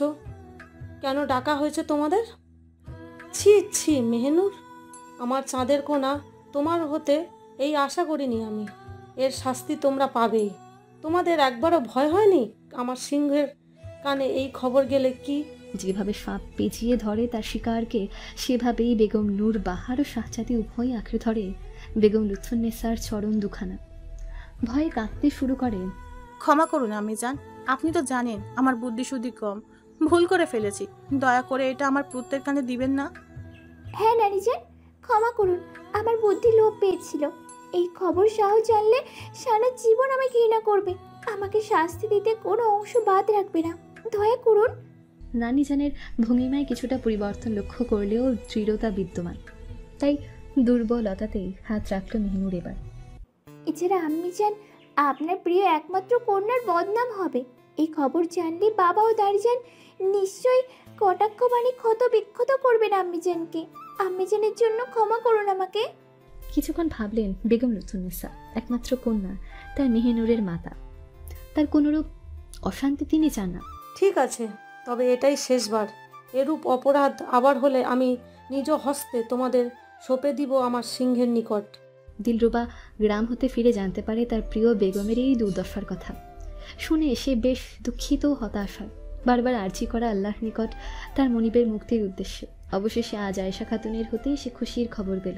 কেন ডাকা হয়েছে তোমাদের। ছি ছি মেহনুর, আমার চাঁদের কোনা তোমার হতে এই আশা করিনি আমি। এর শাস্তি তোমরা পাবেই। তোমাদের একবারও ভয় হয়নি আমার সিংহের কানে এই খবর গেলে কি? যেভাবে সাপ পেঁচিয়ে ধরে তার শিকারকে, সেভাবেই বেগম নূর বাহার ও শাহজাদি উভয়ই আঁকড়ে ধরে বেগম লুৎফুন্নেসার চরণ দুখানা। ভয়ে কাঁদতে শুরু করে। ক্ষমা করুন আম্মিজান, আপনি তো জানেন আমার বুদ্ধিশুদ্ধি কম, ভুল করে ফেলেছি। দয়া করে এটা আমার পুত্রের কানে দিবেন না। হ্যাঁ নারীজান, ক্ষমা করুন। আমার বুদ্ধি লোপ পেয়েছিল। এই খবর শাহ জানলে সারা জীবন আমাকে ঘৃণা করবে। আমাকে শাস্তি দিতে কোনো অংশ বাদ রাখবে না, দয়া করুন। নানি জানের ভঙ্গিমায় কিছুটা পরিবর্তন লক্ষ্য করলেও দৃঢ়তা বিদ্যমান, তাই দুর্বলতাতেই হাত রাখল মেহনুর এবার। এছাড়া আম্মি জান, আপনার প্রিয় একমাত্র কন্যার বদনাম হবে। এই খবর জানলে বাবা ও দারজান নিশ্চয়ই কটাক্ষ বাণী ক্ষত বিক্ষত করবেন আম্মি জানকে। আম্মি জানের জন্য ক্ষমা করুন আমাকে। কিছুক্ষণ ভাবলেন বেগম লুৎফুন্নেসা, একমাত্র কন্যা, তার মেহনুরের মাতা, তার কোনোরূপ অশান্তি তিনি চান না। ঠিক আছে, তবে এটাই শেষবার। এরূপ অপরাধ আবার হলে আমি নিজ হস্তে তোমাদের সঁপে দিব আমার সিংহের নিকট। দিলরুবা গ্রাম হতে ফিরে জানতে পারে তার প্রিয় বেগমের এই দুর্দশার কথা। শুনে সে বেশ দুঃখিত ও হতাশ হয়। বারবার আর্জি করা আল্লাহর নিকট তার মনিবের মুক্তির উদ্দেশ্যে। অবশেষে আজ আয়েশা খাতুনের হতেই সে খুশির খবর পেল।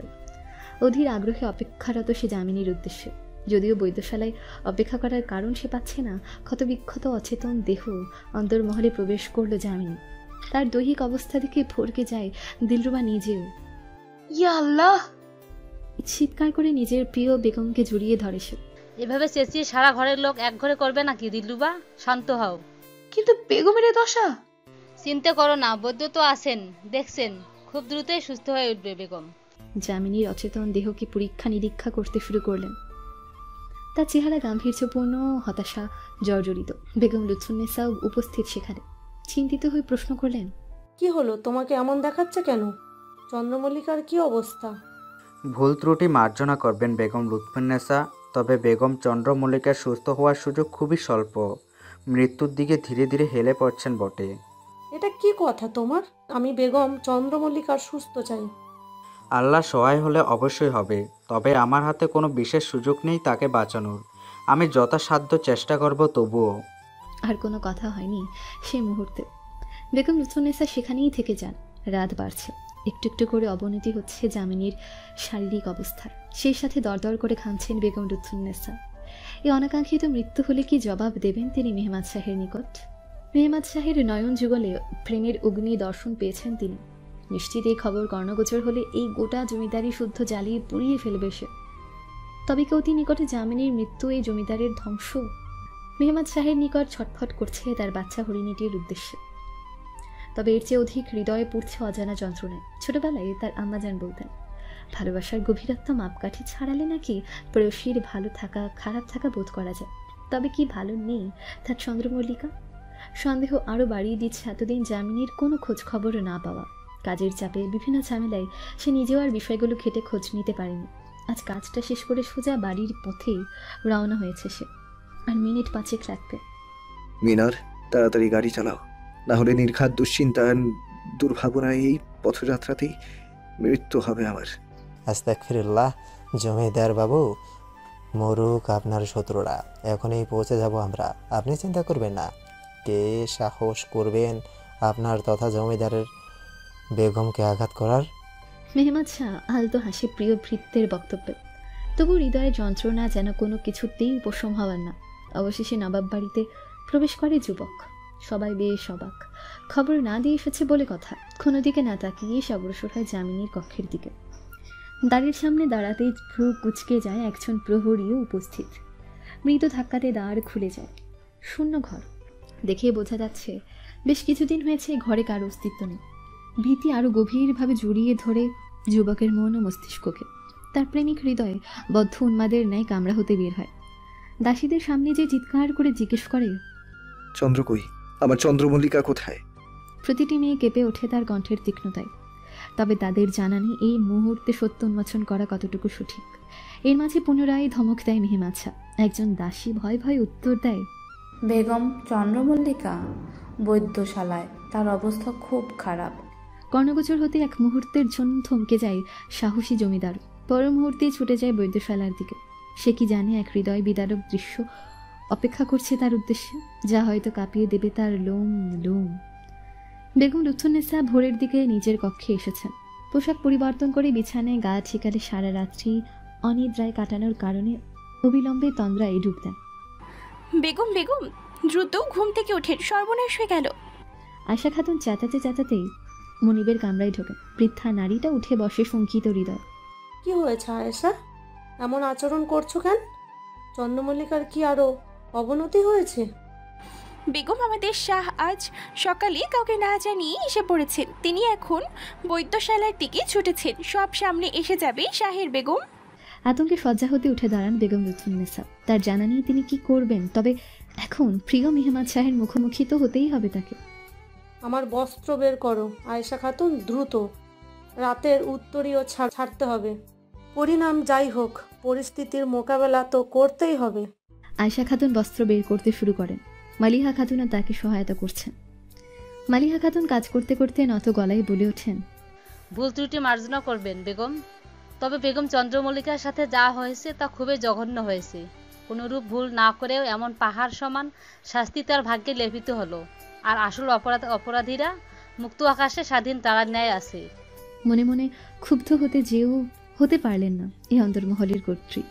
অধীর আগ্রহে অপেক্ষারত সে জামিনীর উদ্দেশ্যে। যদিও বৈদ্যশালায় অপেক্ষা করার কারণ সে পাচ্ছে না, ক্ষতবিক্ষত অচেতন দেহ অন্তর্মহলে প্রবেশ করল জামিনী। তার দৈহিক অবস্থা দেখে ভরকে যায় দিলরুবা নিজেও। ইয়া আল্লাহ! চিৎকার করে নিজের প্রিয় বেগমকে জড়িয়ে ধরে সে। এভাবে চেঁচিয়ে সারা ঘরের লোক এক ঘরে করবে নাকি? দিলরুবা, শান্ত হও। কিন্তু বেগমের এ দশা! চিন্তা করো না, বৈদ্য তো আছেন, দেখছেন, খুব দ্রুতই সুস্থ হয়ে উঠবে বেগম। জামিনীর অচেতন দেহকে পরীক্ষা নিরীক্ষা করতে শুরু করলেন। তার চেহারা গাম্ভীর্যপূর্ণ, হতাশা জর্জরিত। বেগম লুৎফুন্নেসাও উপস্থিত সেখানে। চিন্তিত হয়ে প্রশ্ন করলেন, কি হলো, তোমাকে এমন দেখাচ্ছে কেন? চন্দ্রমল্লিকার কি অবস্থা? ভুল ত্রুটি মার্জনা করবেন বেগম লুৎফুন্নেসা, তবে বেগম চন্দ্রমল্লিকার সুস্থ হওয়ার সুযোগ খুবই স্বল্প। মৃত্যুর দিকে ধীরে ধীরে হেলে পড়ছেন বটে। এটা কি কথা তোমার? আমি বেগম চন্দ্রমল্লিকার সুস্থ চাই। আল্লাহ সহায় হলে অবশ্যই হবে, তবে আমার হাতে কোনো বিশেষ সুযোগ নেই তাকে বাঁচানোর। আমি যথাসাধ্য চেষ্টা করব তবুও। আর কোনো কথা হয়নি সে মুহূর্তে। বেগম লুৎফুন্নেসা সেখানেই থেকে যান। রাত বাড়ছে, একটু একটু করে অবনতি হচ্ছে জামিনীর শারীরিক অবস্থার। সেই সাথে দরদর করে খামছেন বেগম লুৎফুন্নেসা। এই অনাকাঙ্ক্ষিত মৃত্যু হলে কি জবাব দেবেন তিনি মেহমাদ শাহের নিকট? মেহমাদ শাহের নয়ন যুগলে প্রেমের অগ্নি দর্শন পেয়েছেন তিনি। নিশ্চিত এই খবর কর্ণগোচর হলে এই গোটা জমিদারি শুদ্ধ জ্বালিয়ে পুড়িয়ে ফেলবে সে। তবে কেউ তিনি নিকটে জামিনীর মৃত্যু এই জমিদারের ধ্বংস? মেহমাদ শাহের নিকট ছটফট করছে তার বাচ্চা হরিণীটির উদ্দেশ্যে। তবে এর চেয়ে অধিক হৃদয়ে পড়ছে অজানা যন্ত্রণায়। ছোটবেলায় তার আম্মাজান বলতেন, ভালোবাসার গভীরত্ব মাপকাঠি ছাড়ালে নাকি প্রেয়সীর ভালো থাকা খারাপ থাকা বোধ করা যায়। তবে কি ভালো নেই তার চন্দ্রমল্লিকা? সন্দেহ আরও বাড়িয়ে দিচ্ছে এতদিন জামিনীর কোনো খোঁজ খবর না পাওয়া। কাজের চাপে বিভিন্ন ঝামেলায় সে নিজেও আর বিষয়গুলো খেটে খোঁজ নিতে পারেনি। আজ কাজটা শেষ করে সোজা বাড়ির পথেই রওনা হয়েছে সে। আর মিনিট 5 লাগবে। মিনার, তাড়াতাড়ি গাড়ি চালাও, না হলে নির্ঘাত দুশ্চিন্তা দুর্ভাবনায় এই পথযাত্রাতেই মৃত্যু হবে আমার। আস্তাগফিরুল্লাহ জমিদার বাবু, মরুক আপনার শত্রুরা, এখনই পৌঁছে যাব আমরা, আপনি চিন্তা করবেন না। কে সাহস করবেন আপনার তথা জমিদারের বেগমকে আঘাত করার? মেহমাদ শাহ আলতো হাসি প্রিয় ভৃত্যের বক্তব্যে। তবু হৃদয়ের যন্ত্রণা যেন কোনো কিছুতেই উপশম হওয়ার না। অবশেষে নবাব বাড়িতে প্রবেশ করে যুবক। সবাই বেশ অবাক। খবর না দিয়ে এসেছে বলে কথা। কোনো দিকে না তাকিয়ে সে অগ্রসর হয় জামিনীর কক্ষের দিকে। দ্বারের সামনে দাঁড়াতেই ভ্রু কুচকে যায় একজন প্রহরীও উপস্থিত। মৃদু ধাক্কাতে দ্বার খুলে যায়। শূন্য ঘর। দেখে বোঝা যাচ্ছে বেশ কিছুদিন হয়েছে ঘরে কারো অস্তিত্ব নেই। ভীতি আরও গভীরভাবে জড়িয়ে ধরে যুবকের মন ও মস্তিষ্ককে। তার প্রেমিক হৃদয়ে বদ্ধ উন্মাদের ন্যায় কামড়া হতে বের হয়। দাসীদের সামনে যে চিৎকার করে জিজ্ঞেস করে, চন্দ্র কই, আমার চন্দ্রমল্লিকা কোথায়? প্রতিটি মেয়ে কেঁপে ওঠে তার কণ্ঠের তীক্ষ্ণতায়। তবে তাদের জানা নেই এই মুহূর্তে সত্য উন্মোচন করা কতটুকু সঠিক। এর মাঝে পুনরায় ধমক দেয় মেহমাদ শাহ। একজন দাসী ভয় ভয় উত্তর দেয়, বেগম চন্দ্রমল্লিকা বৈদ্যশালায়, তার অবস্থা খুব খারাপ। কর্ণগোচর হতে এক মুহূর্তের জন্য থমকে যায় সাহসী জমিদার। পর মুহূর্তেই ছুটে যায় বৈদ্যশালার দিকে। সে কি জানে এক হৃদয় বিদারক দৃশ্য অপেক্ষা করছে তার উদ্দেশ্যে, যা হয়তো কাঁপিয়ে দেবে তার লোম লোম। বেগম লুৎফুন্নেসা ভোরের দিকে নিজের কক্ষে এসেছেন। পোশাক পরিবর্তন করে বিছানায় গা ঠিকালে সারা রাত্রি অনিদ্রায় কাটানোর কারণে অবিলম্বে তন্দ্রায় ডুব দেন। বেগম বেগম দ্রুত ঘুম থেকে ওঠেন, সর্বনাশ হয়ে গেল। আশা খাতুন চেঁচাতে চেঁচাতেই মনিবের কামরায় ঢোকেন। বৃদ্ধা নারীটা উঠে বসে শঙ্কিত হৃদয়। কি হয়েছে আয়েশা, এমন আচরণ করছো কেন? চন্দ্রমল্লিকার কি আরো অবনতি হয়েছে? বেগম, আমাদের শাহ আজ সকালে কাউকে না জানিয়ে এসে পড়েছেন। তিনি এখন বৈদ্যশালার দিকে ছুটেছেন। সব সামনে এসে যাবে শাহের বেগম। আতঙ্কে শয্যা হতে উঠে দাঁড়ান বেগম লুৎফুন্নেসা। তার জানা নেই তিনি কি করবেন, তবে এখন প্রিয় মেহমাদ শাহের মুখোমুখি তো হতেই হবে তাকে। আমার বস্ত্র বের করো আয়েশা খাতুন, দ্রুত। রাতের উত্তরীয় ছাড়তে হবে। পরিণাম যাই হোক, পরিস্থিতির মোকাবেলা তো করতেই হবে। আয়েশা খাতুন বস্ত্র বের করতে শুরু করেন। মালিহা খাতুনও তাকে সহায়তা করছেন। মালিহা খাতুন কাজ করতে করতে নত গলায় বলে ওঠেন, ভুল ত্রুটি মার্জনা করবেন বেগম। তবে বেগম চন্দ্রমল্লিকার সাথে যা হয়েছে তা খুবই জঘন্য হয়েছে। কোনোরূপ ভুল না করেও এমন পাহাড় সমান শাস্তি তার ভাগ্যে লেপিত হলো। আর আসল অপরাধীরা মুক্ত আকাশে স্বাধীন তারার ন্যায় আছে। মনে মনে ক্ষুব্ধ হতে পারলেন না এই অন্তর্মহলের কর্ত্রী।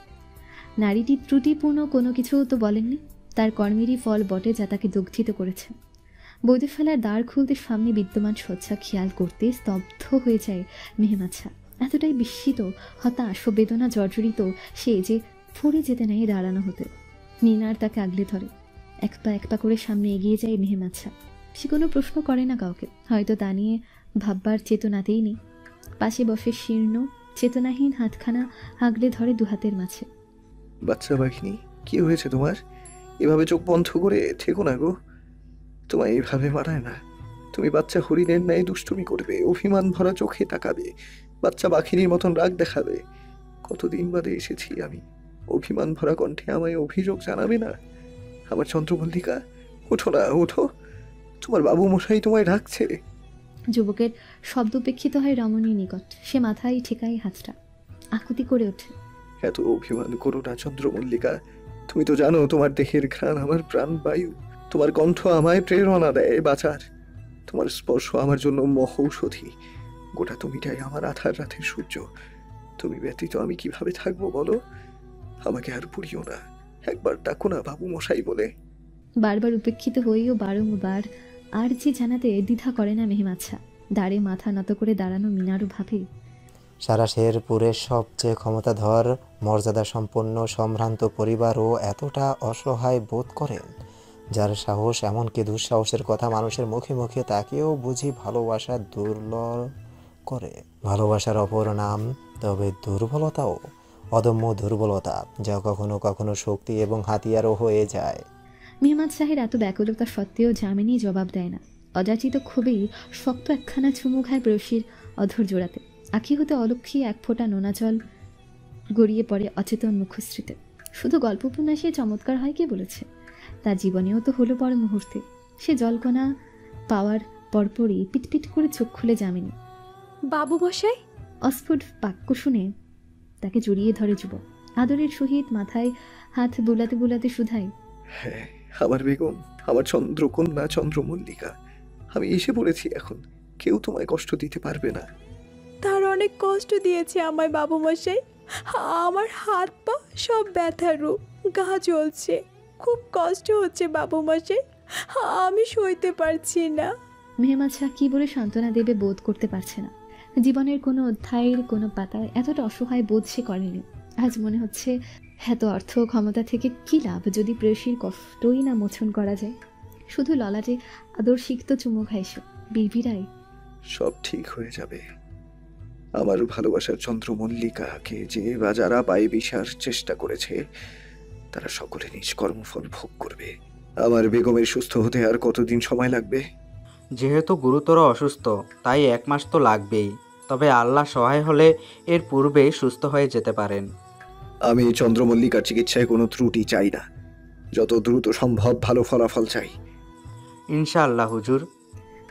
নারীটি ত্রুটিপূর্ণ কোনো কিছু তো বলেননি, তার কর্মেরই ফল বটে যা তাকে দুঃখিত করেছে। বৈদ্যশালার দ্বার খুলতে সামনে বিদ্যমান শয্যা খেয়াল করতে স্তব্ধ হয়ে যায় মেহমাদ শাহ। এতটাই বিস্মিত, হতাশ ও বেদনা জর্জরিত সে যে পড়ে যেতে নেয় দাঁড়ানো হতে। মিনার তাকে আগলে ধরে। এক পা করে সামনে এগিয়ে যায় মেহমাদ শাহ। সে কোনো প্রশ্ন করে না কাউকে, হয়তো তা নিয়ে ভাববার চেতনাতেই নেই। পাশে বসে শীর্ণ চেতনাহীন হাতখানা আগলে ধরে দুহাতের মাঝে। বাচ্চা বাঘিনী, কি হয়েছে তোমার? এভাবে চোখ বন্ধ করে থেকো না গো। তোমায় এভাবে মানায় না। তুমি বাচ্চা হরিণের ন্যায় দুষ্টুমি করবে, অভিমান ভরা চোখে তাকাবে, বাচ্চা বাঘিনীর মতন রাগ দেখাবে। কতদিন বাদে এসেছি আমি, অভিমান ভরা কণ্ঠে আমায় অভিযোগ জানাবে না? আমার চন্দ্রমল্লিকা, ওঠো না, ওঠো। তোমার বাবু মশাই তোমায় ডাকছে। যুবকের শব্দ উপেক্ষিত হয় রমণীর নিকট। সে মাথায় ঠেকায় হাতটা, আকুতি করে ওঠে, এত অভিমান করো না চন্দ্রমল্লিকা। তুমি তো জানো তোমার দেহের ঘ্রাণ আমার প্রাণবায়ু, তোমার কণ্ঠ আমায় প্রেরণা দেয় বাঁচার, তোমার স্পর্শ আমার জন্য মহৌষধি। গোটা তুমিটাই আমার আধার রাতের সূর্য। তুমি ব্যতীত আমি কিভাবে থাকবো বলো? আমাকে আর পুড়িও না, একবার ডাকো না বাবু মশাই বলে। বারবার উপেক্ষিত হয়েও বারংবার আর যে জানাতে দ্বিধা করে না মেহমাদ শাহ। দাঁড়ে মাথা নত করে দাঁড়ানো মিনারও ভাবে, সারা শেরপুরের সবচেয়ে ক্ষমতাধর মর্যাদা সম্পন্ন সম্ভ্রান্ত পরিবারও এতটা অসহায় বোধ করেন, যার সাহস, এমনকি দুঃসাহসের কথা মানুষের মুখে মুখে তাকেও বুঝি ভালোবাসা দুর্বল করে। ভালোবাসার অপর নাম তবে দুর্বলতাও, অদম্য দুর্বলতা, যা কখনো কখনো শক্তি এবং হাতিয়ারও হয়ে যায়। মেহমাদ শাহের এত ব্যাকুলতা সত্ত্বেও যামিনী জবাব দেয় না। অযাচিত খুবই শক্ত একখানা চুমু খায় প্রেয়সীর অধর জোড়াতে। আঁখি হতে অলক্ষী এক ফোঁটা নোনা জল গড়িয়ে পড়ে অচেতন মুখশ্রীতে। শুধু গল্প উপন্যাসে চমৎকার হয় কে বলেছে? তার জীবনেও তো হলো বড় মুহূর্তে। সে জলকণা পাওয়ার পরপরই পিটপিট করে চোখ খুলে যামিনী। বাবু মশাই! অস্ফুট বাক্য শুনে তাকে জড়িয়ে ধরে যুবক। আদরের সহিত মাথায় হাত বুলাতে বুলাতে শুধায়, হ্যাঁ আমার বেগম, আমার চন্দ্রকন্যা চন্দ্রমল্লিকা, আমি এসে পড়েছি এখন। কেউ তোমায় কষ্ট দিতে পারবে না। তার অনেক কষ্ট দিয়েছে আমায় বাবু মশাই। আমার হাত পা সব ব্যথারু, গা জ্বলছে, খুব কষ্ট হচ্ছে বাবু মশাই, আমি সইতে পারছি না। মেহমাদ শাহ কি বলে সান্ত্বনা দেবে বোধ করতে পারছে না। জীবনের কোনো অধ্যায়ের কোনো পাতায় এতটা অসহায় বোধ সে করেনি। আজ মনে হচ্ছে এত অর্থ ক্ষমতা থেকে কি লাভ যদি প্রেয়সীর কষ্টই না মোচন করা যায়। শুধু ললাটে আদর সিক্ত চুমু খাইস বিড়বিড়ায়, সব ঠিক হয়ে যাবে। আমার ভালোবাসার চন্দ্রমল্লিকাকে যে বা যারা পায়ে বিশার চেষ্টা করেছে, তারা সকলে নিজ কর্মফল ভোগ করবে। আমার বেগমের সুস্থ হতে আর কতদিন সময় লাগবে? যেহেতু গুরুতর অসুস্থ, তাই 1 মাস তো লাগবেই। তবে আল্লাহ সহায় হলে এর পূর্বেই সুস্থ হয়ে যেতে পারেন। আমি চন্দ্রমল্লিকার চিকিৎসায় কোনো ত্রুটি চাই না, যত দ্রুত সম্ভব ভালো ফলাফল চাই। ইনশাআল্লাহ হুজুর।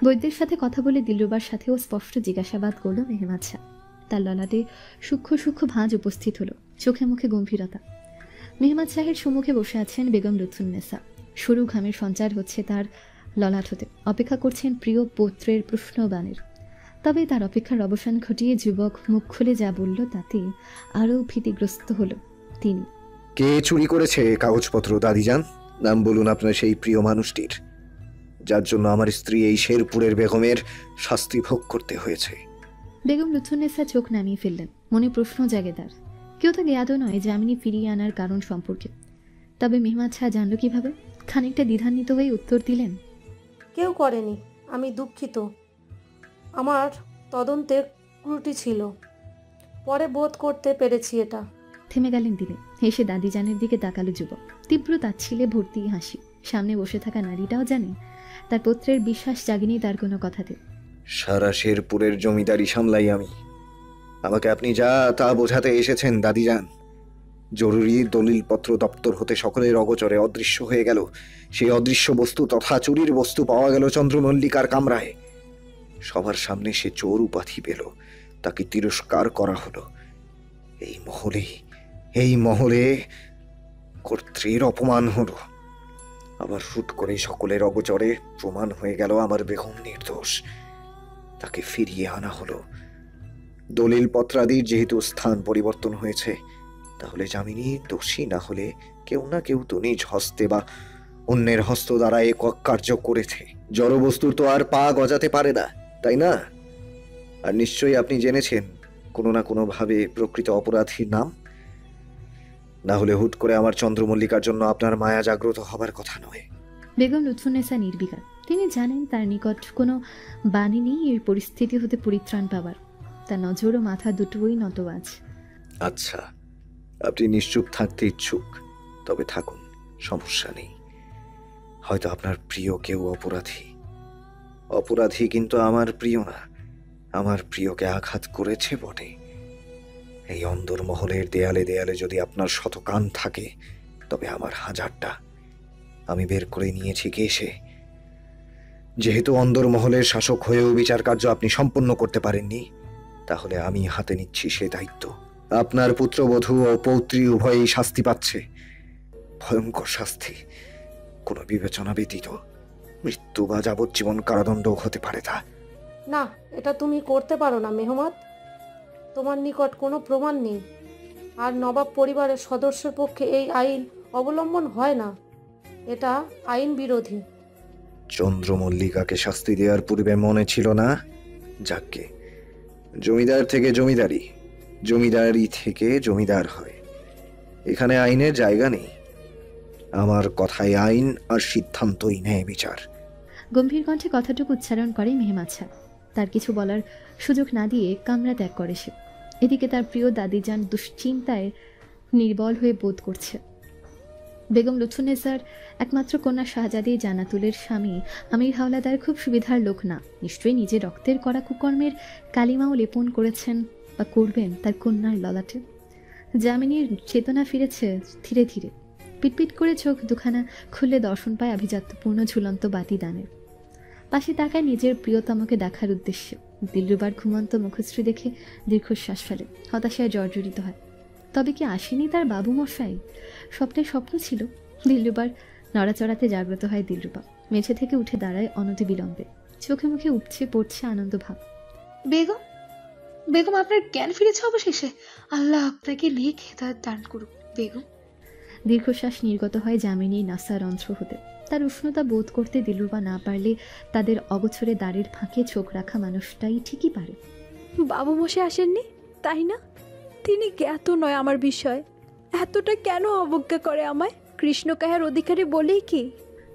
বৈদ্যের সাথে কথা বলে দিলরুবার সাথেও স্পষ্ট জিজ্ঞাসাবাদ করল মেহমাদ শাহ। তার ললাটে সূক্ষ্ম সূক্ষ্ম ভাঁজ উপস্থিত হলো, চোখে মুখে গম্ভীরতা। মেহমাদ শাহের সম্মুখে বসে আছেন বেগম লুৎফুন্নেসা। সরু ঘামের সঞ্চার হচ্ছে তার ললাট হতে। অপেক্ষা করছেন প্রিয় পৌত্রের প্রশ্নবাণের। তবে তার অপেক্ষার অবসান ঘটিয়ে যুবক মুখ খুলে যা বলল তাতে আরও ভীতিগ্রস্ত হলো তিনি। কে চুরি করেছে কাগজপত্র দাদিজান? নাম বলুন আপনার সেই প্রিয় মানুষটির, যার জন্য আমার স্ত্রী এই শেরপুরের বেগমের শাস্তি ভোগ করতে হয়েছে। বেগম লুৎফুন্নেসা চোখ নামিয়ে ফেললেন। মনে প্রশ্ন জাগে তার। কেউ তাকে জ্ঞাত নয় যামিনী ফিরিয়ে আনার কারণ সম্পর্কে। তবে মেহমাদ শাহ জানল কিভাবে? খানিকটা দ্বিধান্বিত হয়ে উত্তর দিলেন, কেউ করেনি, আমি দুঃখিত। আমার তদন্তে ত্রুটি ছিল, পরে বোধ করতে পেরেছি এটা। থেমে গেলেন তিনি। হেসে দাদিজানের দিকে তাকালো যুবক। তীব্র তাচ্ছিলে ভর্তি হাসি। সামনে বসে থাকা নারীটাও জানে তার পুত্রের বিশ্বাস জাগেনি তার কোনো কথাতে। সারা শেরপুরের জমিদারি সামলাই আমি। আমাকে আপনি যা তা বোঝাতে এসেছেন দাদিজান। জরুরি দলিলপত্র দপ্তর হতে সকলের অগোচরে অদৃশ্য হয়ে গেল। সেই অদৃশ্য বস্তু তথা চুরির বস্তু পাওয়া গেল চন্দ্রমল্লিকার কামরায়। সবার সামনে সে চোর উপাধি পেল, তাকে তিরস্কার করা হলো। এই মহলে কর্ত্রীর অপমান হলো। আবার হুট করে সকলের অগোচরে প্রমাণ হয়ে গেল আমার বেগম নির্দোষ। তাকে ফিরিয়ে আনা হলো। দলিল পত্রাদির যেহেতু স্থান পরিবর্তন হয়েছে, তাহলে যামিনী দোষী না হলে কেউ না কেউ তো নিজ হস্তে বা অন্যের হস্ত দ্বারা এ কার্য করেছে। জড়বস্তুর তো আর পা গজাতে পারে না, তাই না? আর নিশ্চয়ই আপনি জেনেছেন কোনো না কোনো ভাবে প্রকৃত অপরাধীর নাম। না হলে হুট করে আমার চন্দ্রমল্লিকার জন্য আপনার মায়া জাগ্রত হবার কথা নয়। বেগম লুৎফুন্নেসা নির্বিকার। তিনি জানেন তার নিকট কোনো বাণী নেই এর পরিস্থিতি হতে পরিত্রাণ পাবার। তার নজর ও মাথা দুটোই নত আজ। আচ্ছা, আপনি নিশ্চুপ থাকতে ইচ্ছুক, তবে থাকুন, সমস্যা নেই। হয়তো আপনার প্রিয় কেউ অপরাধী কিন্তু আমার প্রিয় না। আমার প্রিয়কে আঘাত করেছে বটে। এই অন্দর মহলের দেয়ালে দেয়ালে যদি আপনার শত কান থাকে, তবে আমার 1000টা আমি বের করে নিয়েছি কেসে। যেহেতু অন্দর মহলের শাসক হয়েও বিচার কার্য আপনি সম্পন্ন করতে পারেননি, তাহলে আমি হাতে নিচ্ছি সে দায়িত্ব। আপনার পুত্রবধূ ও পৌত্রী উভয়ই শাস্তি পাচ্ছে, ভয়ঙ্কর শাস্তি, কোনো বিবেচনা ব্যতীত মৃত্যু বা যাবজ্জীবন কারাদণ্ড হতে পারে। তা না, এটা তুমি করতে পারো না মেহমাত। তোমার নিকট কোনো প্রমাণ নেই, আর নবাব পরিবারের সদস্যের পক্ষে এই আইন অবলম্বন হয় না। এটা আইন বিরোধী। চন্দ্রমল্লিকাকে শাস্তি দেওয়ার পূর্বে মনে ছিল না? যাকে জমিদার থেকে জমিদারি, জমিদারি থেকে জমিদার হয়। এখানে আইনের জায়গা নেই। আমার কথায় আইন আর সিদ্ধান্তই ন্যায় বিচার। গম্ভীর কণ্ঠে কথাটুকু উচ্চারণ করে মেহমাচ্ছা। তার কিছু বলার সুযোগ না দিয়ে কামরা ত্যাগ করে সে। এদিকে তার প্রিয় দাদিজান দুশ্চিন্তায় নির্বল হয়ে বোধ করছে। বেগম লুৎফুন্নেসার একমাত্র কন্যা শাহজাদি জানাতুলের স্বামী আমির হাওলাদার খুব সুবিধার লোক না। নিশ্চয়ই নিজের রক্তের করা কুকর্মের কালিমাও লেপন করেছেন বা করবেন তার কন্যার ললাটে। যামিনীর চেতনা ফিরেছে ধীরে ধীরে। পিটপিট করে চোখ দুখানা খুললে দর্শন পায় আভিজাত্যপূর্ণ ঝুলন্ত বাতি দানের। পাশে তাকায় নিজের প্রিয়তমকে দেখার উদ্দেশ্যে। দিলরুবার ঘুমন্ত মুখশ্রী দেখে দীর্ঘশ্বাস ফেলে, হতাশায় জর্জরিত হয়। তবে কি আসেনি তার বাবু মশাই? স্বপ্নের স্বপ্ন ছিল। দিলরুবার নড়াচড়াতে জাগ্রত হয় দিলরুবা। মেঝে থেকে উঠে দাঁড়ায় অনতি বিলম্বে। চোখে মুখে উপচে পড়ছে আনন্দ ভাব। বেগম আপনার জ্ঞান ফিরেছে অবশেষে। আল্লাহ আপনাকে নেক হেদায়েত দান করুক বেগম। দীর্ঘশ্বাস নির্গত হয় যামিনী নাসার অন্ত্র হতে। তার উষ্ণতা বোধ করতে দিলরুবা না পারলে তাদের অগোছরে দাঁড়ের ফাঁকে চোখ রাখা মানুষটাই ঠিকই পারে। বাবু মশাই আসেননি, তাই না? তিনি জ্ঞাত নয় আমার বিষয়। এতটা কেন অবজ্ঞা করে আমায়? কৃষ্ণকায়ার অধিকারী বলেই কি?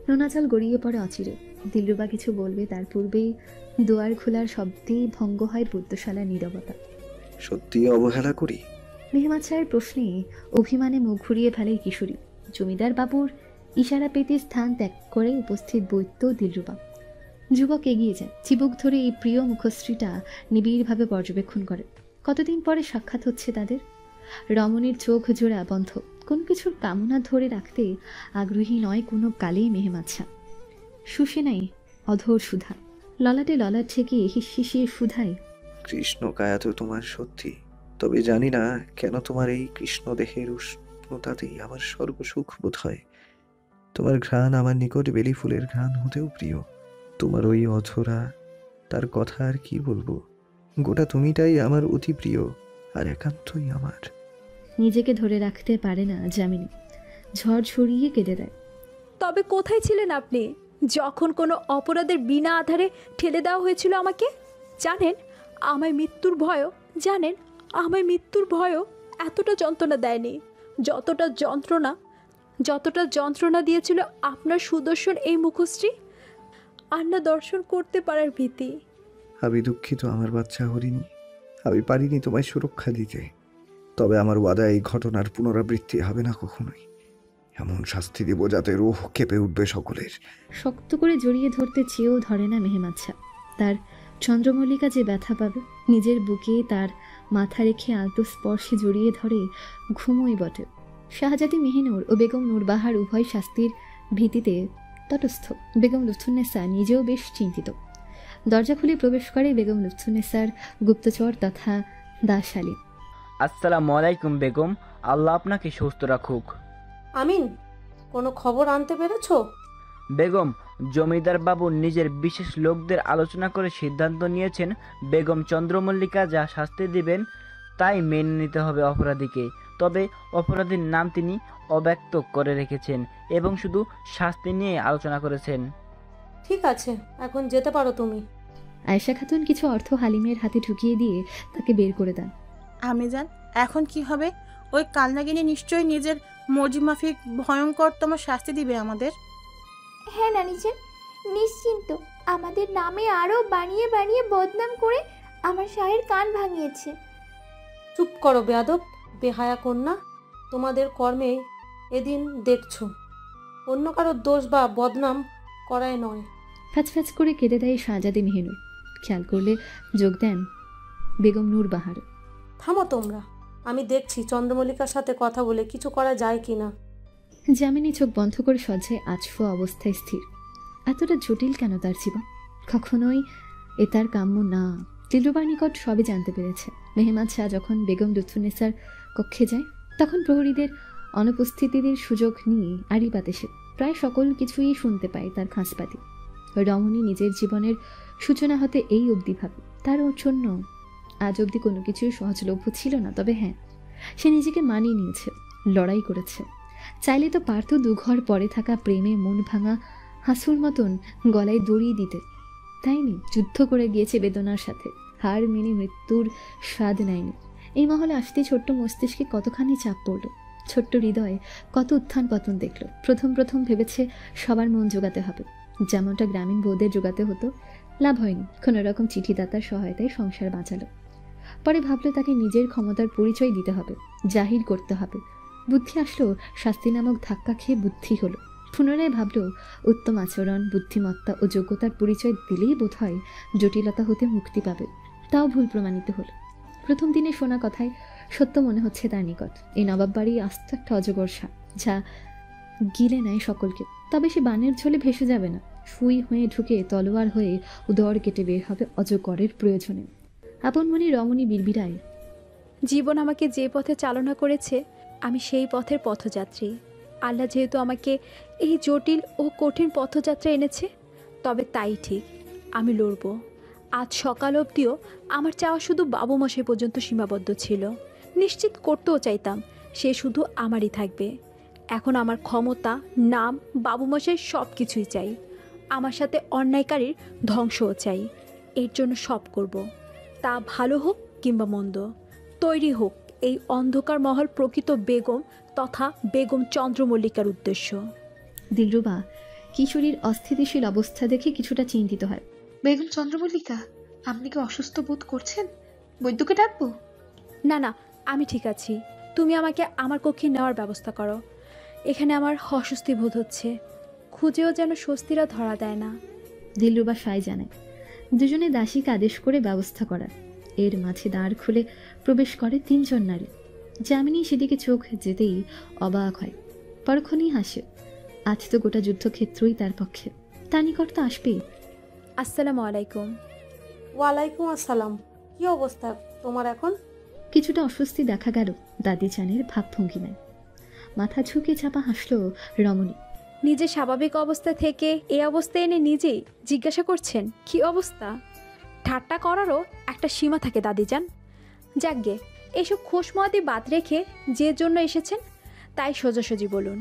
নোনাচাল গড়িয়ে পড়ে অচিরে। দিলরুবা কিছু বলবে, তার পূর্বেই দুয়ার খোলার শব্দেই ভঙ্গ হয় বুদ্ধশালার নীরবতা। সত্যি অবহেলা করি? মেহমাচ্ছায়ের প্রশ্নে অভিমানে মুখ ঘুরিয়ে ফেলে কিশোরী। জমিদার বাবুর ইশারা পেতে স্থান ত্যাগ করে উপস্থিত বৈদ্য দিলরুবা। যুবক এগিয়ে যায়, চিবুক ধরে এই প্রিয় মুখশ্রীটা নিবিড়ভাবে পর্যবেক্ষণ করে। কতদিন পরে সাক্ষাৎ হচ্ছে তাদের। রমণীর চোখ জোড়া বন্ধ, কোনো কিছুর কামনা ধরে রাখতে আগ্রহী নয় কোনো কালেই মেহমাচ্ছা। শুষে নাই অধর সুধা, ললাটে ললাট থেকে হিসিয়ে সুধায়। কৃষ্ণকায়া তো তোমার সত্যি, তবে জানি না কেন তোমার এই কৃষ্ণ দেহের উষ্ণতাতেই আমার সর্বসুখ বোধ হয়। তোমার ঘ্রাণ আমার নিকট বেলি ফুলের ঘ্রাণ হতেও প্রিয়। তোমার ওই অধরা, তার কথা আর কি বলবো। গোটা তুমিটাই আমার অতি প্রিয় আর একান্তই আমার। নিজেকে ধরে রাখতে পারে না যামিনী, ঝড় ঝরিয়ে কেঁদে দেয়। তবে কোথায় ছিলেন আপনি যখন কোনো অপরাধের বিনা আধারে ঠেলে দেওয়া হয়েছিল আমাকে? জানেন আমায় মৃত্যুর ভয়ও এতটা যন্ত্রণা দেয়নি যতটা যন্ত্রণা যতটা যন্ত্রণা দিয়েছিল আপনার সুদর্শন এই মুখশ্রী, আর না দর্শন করতে পারার ভীতি। আমি দুঃখিত আমার বাচ্চা হরিণী, আমি পারিনি তোমায় সুরক্ষা দিতে। তবে আমার ওয়াদা, এই ঘটনার পুনরাবৃত্তি হবে না কখনোই। এমন শাস্তি দেব যাতে রোহ কেঁপে উঠবে সকলের। শক্ত করে জড়িয়ে ধরতে চেয়েও ধরে না মেহেমাচ্ছা। তার চন্দ্রমল্লিকা যে ব্যথা পাবে, নিজের বুকে তার মাথা রেখে আলতো স্পর্শে জড়িয়ে ধরে ঘুমোই বটে। শাহজাদি মেহেনুর ও বেগম নূরবাহার উভয় শাস্তির ভীতিতে তটস্থ। বেগম লুৎফুন্নেসা নিজেও বেশ চিন্তিত। দরজা খুলে প্রবেশ করে বেগম লুৎফুন্নেসার গুপ্তচর তথা দাস আলী। আসসালামু আলাইকুম বেগম, আল্লাহ আপনাকে সুস্থ রাখুক। আমিন, কোনো খবর আনতে পেরেছো? বেগম, জমিদার বাবু নিজের বিশেষ লোকদের আলোচনা করে সিদ্ধান্ত নিয়েছেন বেগম চন্দ্রমল্লিকা যা শাস্তি দিবেন তাই মেনে নিতে হবে অপরাধীকে। তবে অপরাধীর নাম তিনি অব্যক্ত করে রেখেছেন এবং শুধু শাস্তি নিয়ে আলোচনা করেছেন। ঠিক আছে, এখন যেতে পারো তুমি। আয়েশা খাতুন কিছু অর্থ হালিমের হাতে ঢুকিয়ে দিয়ে তাকে বের করে দেন। আমি জান, এখন কি হবে? ওই কালনাগিনী নিশ্চয়ই নিজের মর্জিমাফিক ভয়ঙ্করতম শাস্তি দিবে আমাদের। হ্যাঁ নানিজান, নিশ্চিন্ত। আমাদের নামে আরও বানিয়ে বানিয়ে বদনাম করে আমার শাহের কান ভাঙিয়েছে। চুপ করো বেয়াদব, বেহায়া কন্যা। তোমাদের কর্মে এদিন দেখছো, অন্য কারো দোষ বা বদনাম করায় নয়। ফ্যাচ ফ্যাচ করে কেটে দেয় শাহজাদি মেহেনুর। খেয়াল করলে যোগ দেন বেগম নূরবাহার। থামো তোমরা, আমি দেখছি চন্দ্রমল্লিকার সাথে কথা বলে কিছু করা যায় কি না। যামিনী চোখ বন্ধ করে সজ্জায় আচফোয়া অবস্থায় স্থির। এতটা জটিল কেন তার জীবন? কখনোই এ তার কাম্য না। দিলরুবার নিকট সবই জানতে পেরেছে। মেহমাদ শাহ যখন বেগম লুৎফুন্নেসার কক্ষে যায়, তখন প্রহরীদের অনুপস্থিতির সুযোগ নিয়ে আড়ি পাতে সে প্রায় সকল কিছুই শুনতে পায় তার খাঁজপাতি। রমণী নিজের জীবনের সূচনা হতে এই অবধি ভাবে তার জন্য আজ অবধি কোনো কিছুই সহজলভ্য ছিল না। তবে হ্যাঁ, সে নিজেকে মানিয়ে নিয়েছে, লড়াই করেছে। চাইলে তো পারত দুঘর পরে থাকা প্রেমে মন ভাঙা হাসুর মতন গলায় দড়িয়ে দিতে। তাইনি, যুদ্ধ করে গিয়েছে বেদনার সাথে, হার মেনে মৃত্যুর স্বাদ নেয়নি। এই মহলে আসতে ছোট্ট মস্তিষ্কে কতখানি চাপ পড়ল, ছোট্ট হৃদয়ে কত উত্থান পতন দেখল। প্রথম প্রথম ভেবেছে সবার মন জোগাতে হবে, যেমনটা গ্রামীণ বউদের জোগাতে হতো। লাভ হয়নি, কোনো রকম চিঠিদাতার সহায়তায় সংসার বাঁচালো। পরে ভাবলো তাকে নিজের ক্ষমতার পরিচয় দিতে হবে, জাহির করতে হবে। বুদ্ধি আসলো, শাস্তি নামক ধাক্কা খেয়ে বুদ্ধি হলো। পুনরায় ভাবল উত্তম আচরণ, বুদ্ধিমত্তা ও যোগ্যতার পরিচয় দিলেই বোধ হয় জটিলতা হতে মুক্তি পাবে। তাও ভুল প্রমাণিত হলো। প্রথম দিনে শোনা কথায় সত্য মনে হচ্ছে তার নিকট। এই নবাব বাড়ি আস্ত একটা অজগর সাপ, যা গিলে নেয় সকলকে। তবে সে বানের ঝোলে ভেসে যাবে না, সুই হয়ে ঢুকে তলোয়ার হয়ে উদর কেটে বের হবে অজগরের প্রয়োজনে। আপন মনে রমণী বিড়বিড়ায়, জীবন আমাকে যে পথে চালনা করেছে আমি সেই পথের পথযাত্রী। আল্লাহ যেহেতু আমাকে এই জটিল ও কঠিন পথযাত্রা এনেছে, তবে তাই ঠিক, আমি লড়ব। আজ সকাল অবধিও আমার চাওয়া শুধু বাবু মশাই পর্যন্ত সীমাবদ্ধ ছিল। নিশ্চিত করতেও চাইতাম সে শুধু আমারই থাকবে। এখন আমার ক্ষমতা, নাম, বাবু মশাই সব কিছুই চাই। আমার সাথে অন্যায়কারীর ধ্বংসও চাই। এর জন্য সব করব, তা ভালো হোক কিংবা মন্দ। তৈরি হোক এই অন্ধকার মহল প্রকৃত বেগম তথা বেগম চন্দ্রমল্লিকার উদ্দেশ্য। দিলরুবা কিশোরীর অস্থিতিশীল অবস্থা দেখে কিছুটা চিন্তিত হয়। বেগম চন্দ্রমল্লিকা, আপনি কি অসুস্থ বোধ করছেন? বৈদ্যকে ডাকবো? না না, আমি ঠিক আছি। তুমি আমাকে আমার কক্ষে নেওয়ার ব্যবস্থা করো। এখানে আমার অস্বস্তি বোধ হচ্ছে, খুঁজেও যেন স্বস্তিরা ধরা দেয় না। দিলরুবা সাই জানায়। দুজনে দাসীকে আদেশ করে ব্যবস্থা করার। এর মাঝে দাঁড় খুলে প্রবেশ করে তিনজন নারী। যামিনী সেদিকে চোখ যেতেই অবাক হয়, পরক্ষণেই হাসে। আজ তো গোটা যুদ্ধক্ষেত্রই তার পক্ষে, তার নিকট তো আসবেই। আসসালামু আলাইকুম। ওয়ালাইকুম আসসালাম। কি অবস্থা তোমার এখন? কিছুটা অস্বস্তি দেখা গেল দাদি চানের ভাবভঙ্গিমায়। মাথা ঝুঁকে চাপা হাসলো রমণী। নিজে স্বাভাবিক অবস্থা থেকে এই অবস্থায় এনে নিজেই জিজ্ঞাসা করছেন কি অবস্থা? ঠাট্টা করারও একটা সীমা থাকে দাদিজান। যাকগে, এসব খোশমতি বাদ রেখে যে জন্য এসেছেন তাই সোজাসুজি বলুন।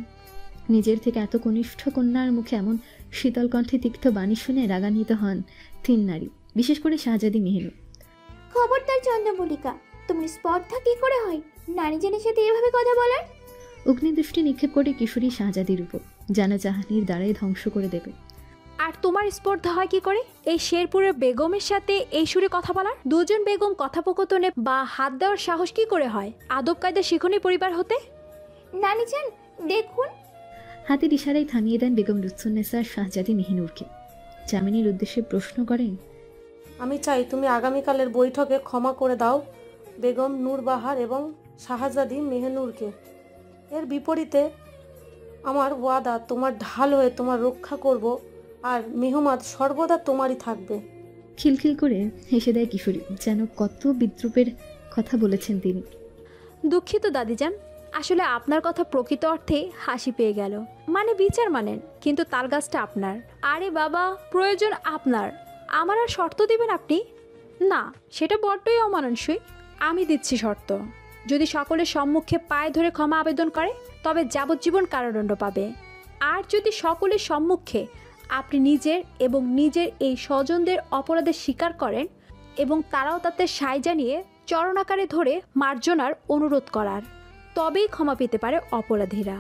নিজের থেকে এত কনিষ্ঠ কন্যার মুখে এমন শীতল কণ্ঠে তিক্ত বাণী শুনে রাগান্বিত হন তিন নারী, বিশেষ করে শাহজাদি মেহেনুর। খবরদার চন্দ্রমল্লিকা, তোমার স্পর্ধা কি করে হয় নারীজনের সাথে এভাবে কথা বলার? অগ্নিদৃষ্টি নিক্ষেপ করে কিশোরী শাহজাদির উপর, যেন জাহানির দ্বারাই ধ্বংস করে দেবে। আর তোমার স্পর্ধা হয় কি করে এই শেরপুরের বেগমের সাথে এই সুরে কথা বলার? দুজন বেগম কথোপকথনে বা হাত দেওয়ার সাহস কি করে হয়? আদব কায়দা শিখনি পরিবার হতে? নানি যান দেখুন। হাতের ইশারায় থামিয়ে দেন বেগম লুৎফুন্নেসা শাহজাদি মেহিনুরকে। জামিনীর উদ্দেশ্যে প্রশ্ন করেন, আমি চাই তুমি আগামীকালের বৈঠকে ক্ষমা করে দাও বেগম নূরবাহার এবং শাহজাদি মেহনুরকে। এর বিপরীতে আমার ওয়াদা, তোমার ঢাল হয়ে তোমার রক্ষা করব, আর মেহমাদ সর্বদা তোমারই থাকবে। খিলখিল করে হেসে দেয় কিশোরী, যেন কত বিদ্রুপের কথা বলেছেন তিনি। দুঃখিত দাদিজান, আসলে আপনার কথা প্রকৃত অর্থে হাসি পেয়ে গেল। মানে বিচার মানেন, কিন্তু তাল গাছটা আপনার। আরে বাবা, প্রয়োজন আপনার, আমার আর শর্ত দেবেন আপনি? না, সেটা বড্ডই অমানুষই। আমি দিচ্ছি শর্ত, যদি সকলের সম্মুখে পায়ে ধরে ক্ষমা আবেদন করে তবে যাবজ্জীবন কারাদণ্ড পাবে। আর যদি সকলের সম্মুখে আপনি নিজের এবং নিজের এই স্বজনদের অপরাধের স্বীকার করেন এবং তারাও তাতে সায় জানিয়ে চরণাকারে ধরে মার্জনার অনুরোধ করার, তবেই ক্ষমা পেতে পারে অপরাধীরা।